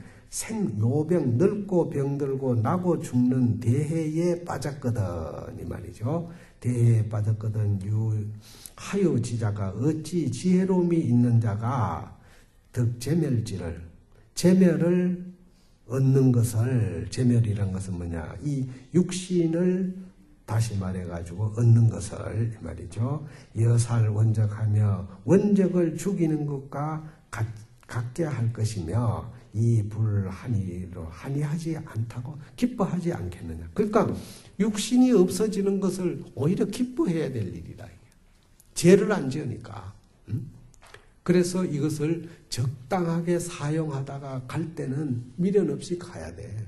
노병 늙고 병들고 나고 죽는 대해에 빠졌거든 이 말이죠. 대해에 빠졌거든 하유지자가 어찌 지혜로움이 있는 자가 득제멸지를 제멸을 얻는 것을 제멸이란 것은 뭐냐 이 육신을 다시 말해가지고 얻는 것을 말이죠. 여살 원적하며 원적을 죽이는 것과 같게 할 것이며 이 불한이로 한이하지 않다고 기뻐하지 않겠느냐. 그러니까 육신이 없어지는 것을 오히려 기뻐해야 될 일이다. 죄를 안 지으니까. 그래서 이것을 적당하게 사용하다가 갈 때는 미련 없이 가야 돼.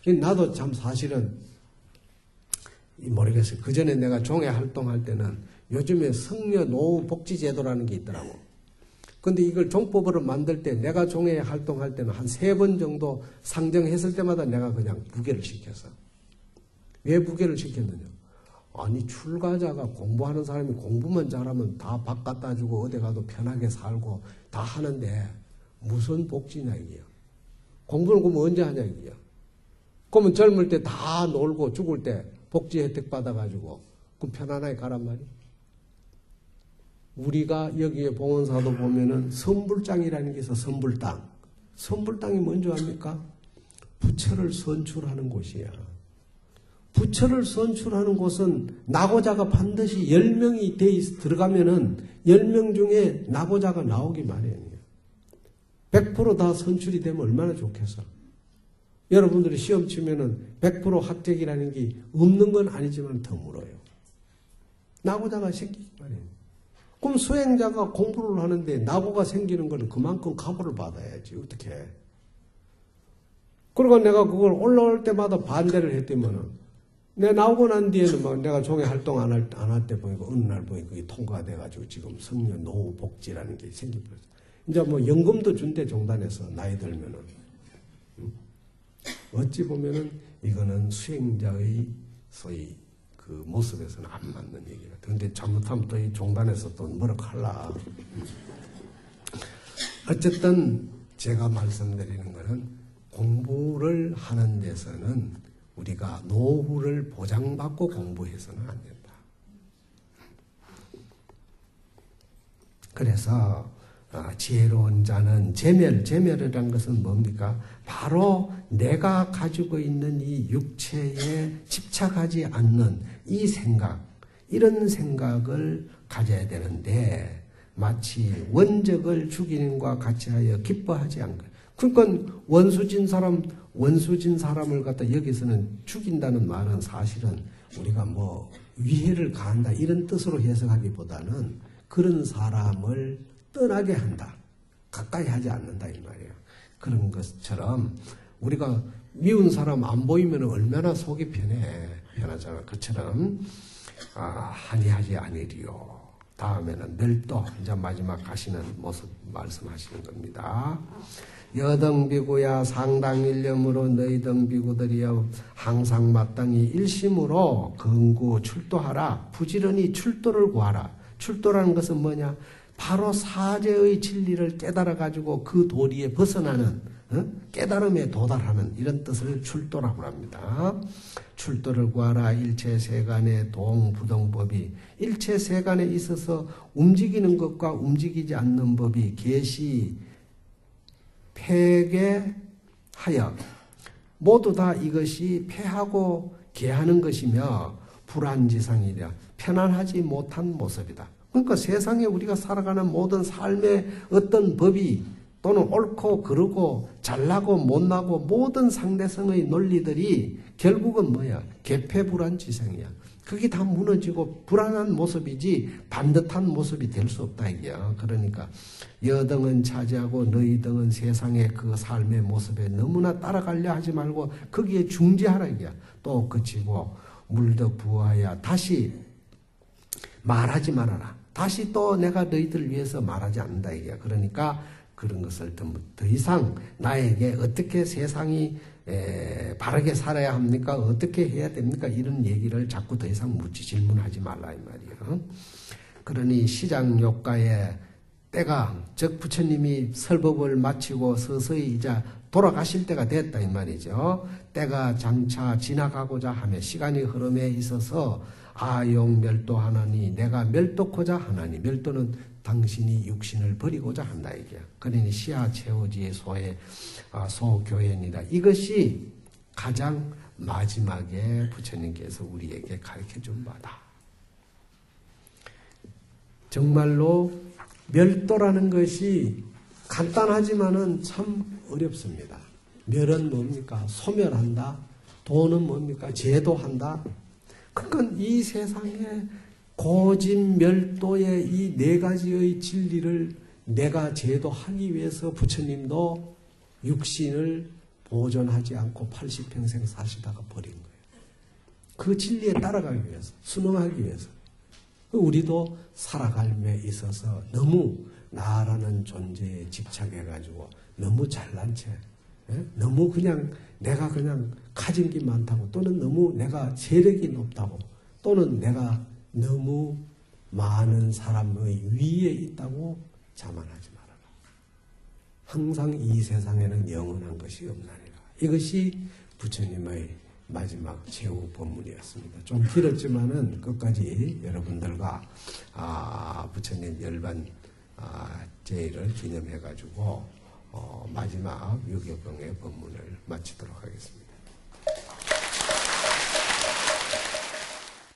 나도 참 사실은 모르겠어요. 그 전에 내가 종회 활동할 때는 요즘에 성녀 노후 복지 제도라는 게 있더라고. 근데 이걸 종법으로 만들 때 내가 종회 활동할 때는 한 3번 정도 상정했을 때마다 내가 그냥 부결을 시켰어. 왜 부결을 시켰느냐? 아니 출가자가 공부하는 사람이 공부만 잘하면 다 밥 갖다 주고 어디 가도 편하게 살고 다 하는데 무슨 복지냐 이게요. 공부는 그럼 언제 하냐 이게요. 그러면 젊을 때 다 놀고 죽을 때 복지 혜택 받아가지고 그럼 편안하게 가란 말이에요. 우리가 여기에 봉헌사도 보면은 선불장이라는 게 있어. 선불땅. 선불땅이 뭔지 압니까? 부처를 선출하는 곳이야. 부처를 선출하는 곳은 나고자가 반드시 10명이 들어가면은 10명 중에 나고자가 나오기 마련이에요. 100% 다 선출이 되면 얼마나 좋겠어. 여러분들이 시험 치면은 100% 합격이라는 게 없는 건 아니지만 드물어요. 나고자가 생기기 마련이에요. 그럼 수행자가 공부를 하는데 나고가 생기는 건 그만큼 각오를 받아야지. 어떻게 해. 그러고 내가 그걸 올라올 때마다 반대를 했더니만은 내가 나오고 난 뒤에는 막 내가 종회 활동 안 할 때 보니까 어느 날 보니까 그게 통과가 돼가지고 지금 성녀 노후 복지라는 게 생겨버렸어. 이제 뭐 연금도 준대 종단에서 나이 들면은. 어찌 보면은 이거는 수행자의 소위 그 모습에서는 안 맞는 얘기가. 근데 잘못하면 또 이 종단에서 또 뭐라 할라. 어쨌든 제가 말씀드리는 거는 공부를 하는 데서는 우리가 노후를 보장받고 공부해서는 안 된다. 그래서 지혜로운 자는 제멸이라는 것은 뭡니까? 바로 내가 가지고 있는 이 육체에 집착하지 않는 이 생각, 이런 생각을 가져야 되는데 마치 원적을 죽이는 것과 같이 하여 기뻐하지 않고, 그러니까 원수진 사람을 갖다 여기서는 죽인다는 말은 사실은 우리가 뭐 위해를 가한다 이런 뜻으로 해석하기보다는 그런 사람을 떠나게 한다, 가까이 하지 않는다 이 말이에요. 그런 것처럼 우리가 미운 사람 안 보이면 얼마나 속이 편하잖아. 그처럼 한이하지 아니리요. 다음에는 멸도, 이제 마지막 가시는 모습 말씀하시는 겁니다. 여등비구야 상당일념으로 너희 등비구들이여 항상 마땅히 일심으로 근구 출도하라. 부지런히 출도를 구하라. 출도라는 것은 뭐냐? 바로 사제의 진리를 깨달아가지고 그 도리에 벗어나는 깨달음에 도달하는 이런 뜻을 출도라고 합니다. 출도를 구하라. 일체세간의 동부동법이, 일체세간에 있어서 움직이는 것과 움직이지 않는 법이 계시 폐계하여 모두 다 이것이 폐하고 개하는 것이며 불안지상이랴. 편안하지 못한 모습이다. 그러니까 세상에 우리가 살아가는 모든 삶의 어떤 법이 또는 옳고 그르고 잘나고 못나고 모든 상대성의 논리들이 결국은 뭐야? 개폐불안지상이야. 그게 다 무너지고 불안한 모습이지 반듯한 모습이 될 수 없다 이게요. 그러니까 여등은 차지하고 너희 등은 세상의 그 삶의 모습에 너무나 따라가려 하지 말고 거기에 중지하라 이게야. 또 그치고 물덕 부하야. 다시 말하지 말아라. 다시 또 내가 너희들 위해서 말하지 않는다 이게야. 그러니까 그런 것을 더 이상 나에게 어떻게 세상이 바르게 살아야 합니까? 어떻게 해야 됩니까? 이런 얘기를 자꾸 더 이상 질문하지 말라 이 말이에요. 그러니 시장욕가의 때가, 즉 부처님이 설법을 마치고 서서히 이제 돌아가실 때가 됐다 이 말이죠. 때가 장차 지나가고자 하며 시간의 흐름에 있어서 아용 멸도하나니 내가 멸도코자 하나니, 멸도는 당신이 육신을 버리고자 한다 이게. 그러니 시야 채오지의 소교연이다. 이것이 가장 마지막에 부처님께서 우리에게 가르쳐 준 바다. 정말로 멸도라는 것이 간단하지만은 참 어렵습니다. 멸은 뭡니까? 소멸한다. 도는 뭡니까? 제도한다. 그러니까 이 세상에 고진멸도의 이 네 가지의 진리를 내가 제도하기 위해서 부처님도 육신을 보존하지 않고 80평생 사시다가 버린 거예요. 그 진리에 따라가기 위해서, 순응하기 위해서. 우리도 살아감에 있어서 너무 나라는 존재에 집착해가지고 너무 잘난 채, 너무 그냥 내가 그냥 가진 게 많다고, 또는 너무 내가 세력이 높다고, 또는 내가 너무 많은 사람의 위에 있다고 자만하지 말아라. 항상 이 세상에는 영원한 것이 없나니라. 이것이 부처님의 마지막 최후 법문이었습니다. 좀 길었지만은 끝까지 여러분들과 부처님 열반 제의를 기념해가지고 마지막 유교경의 법문을 마치도록 하겠습니다.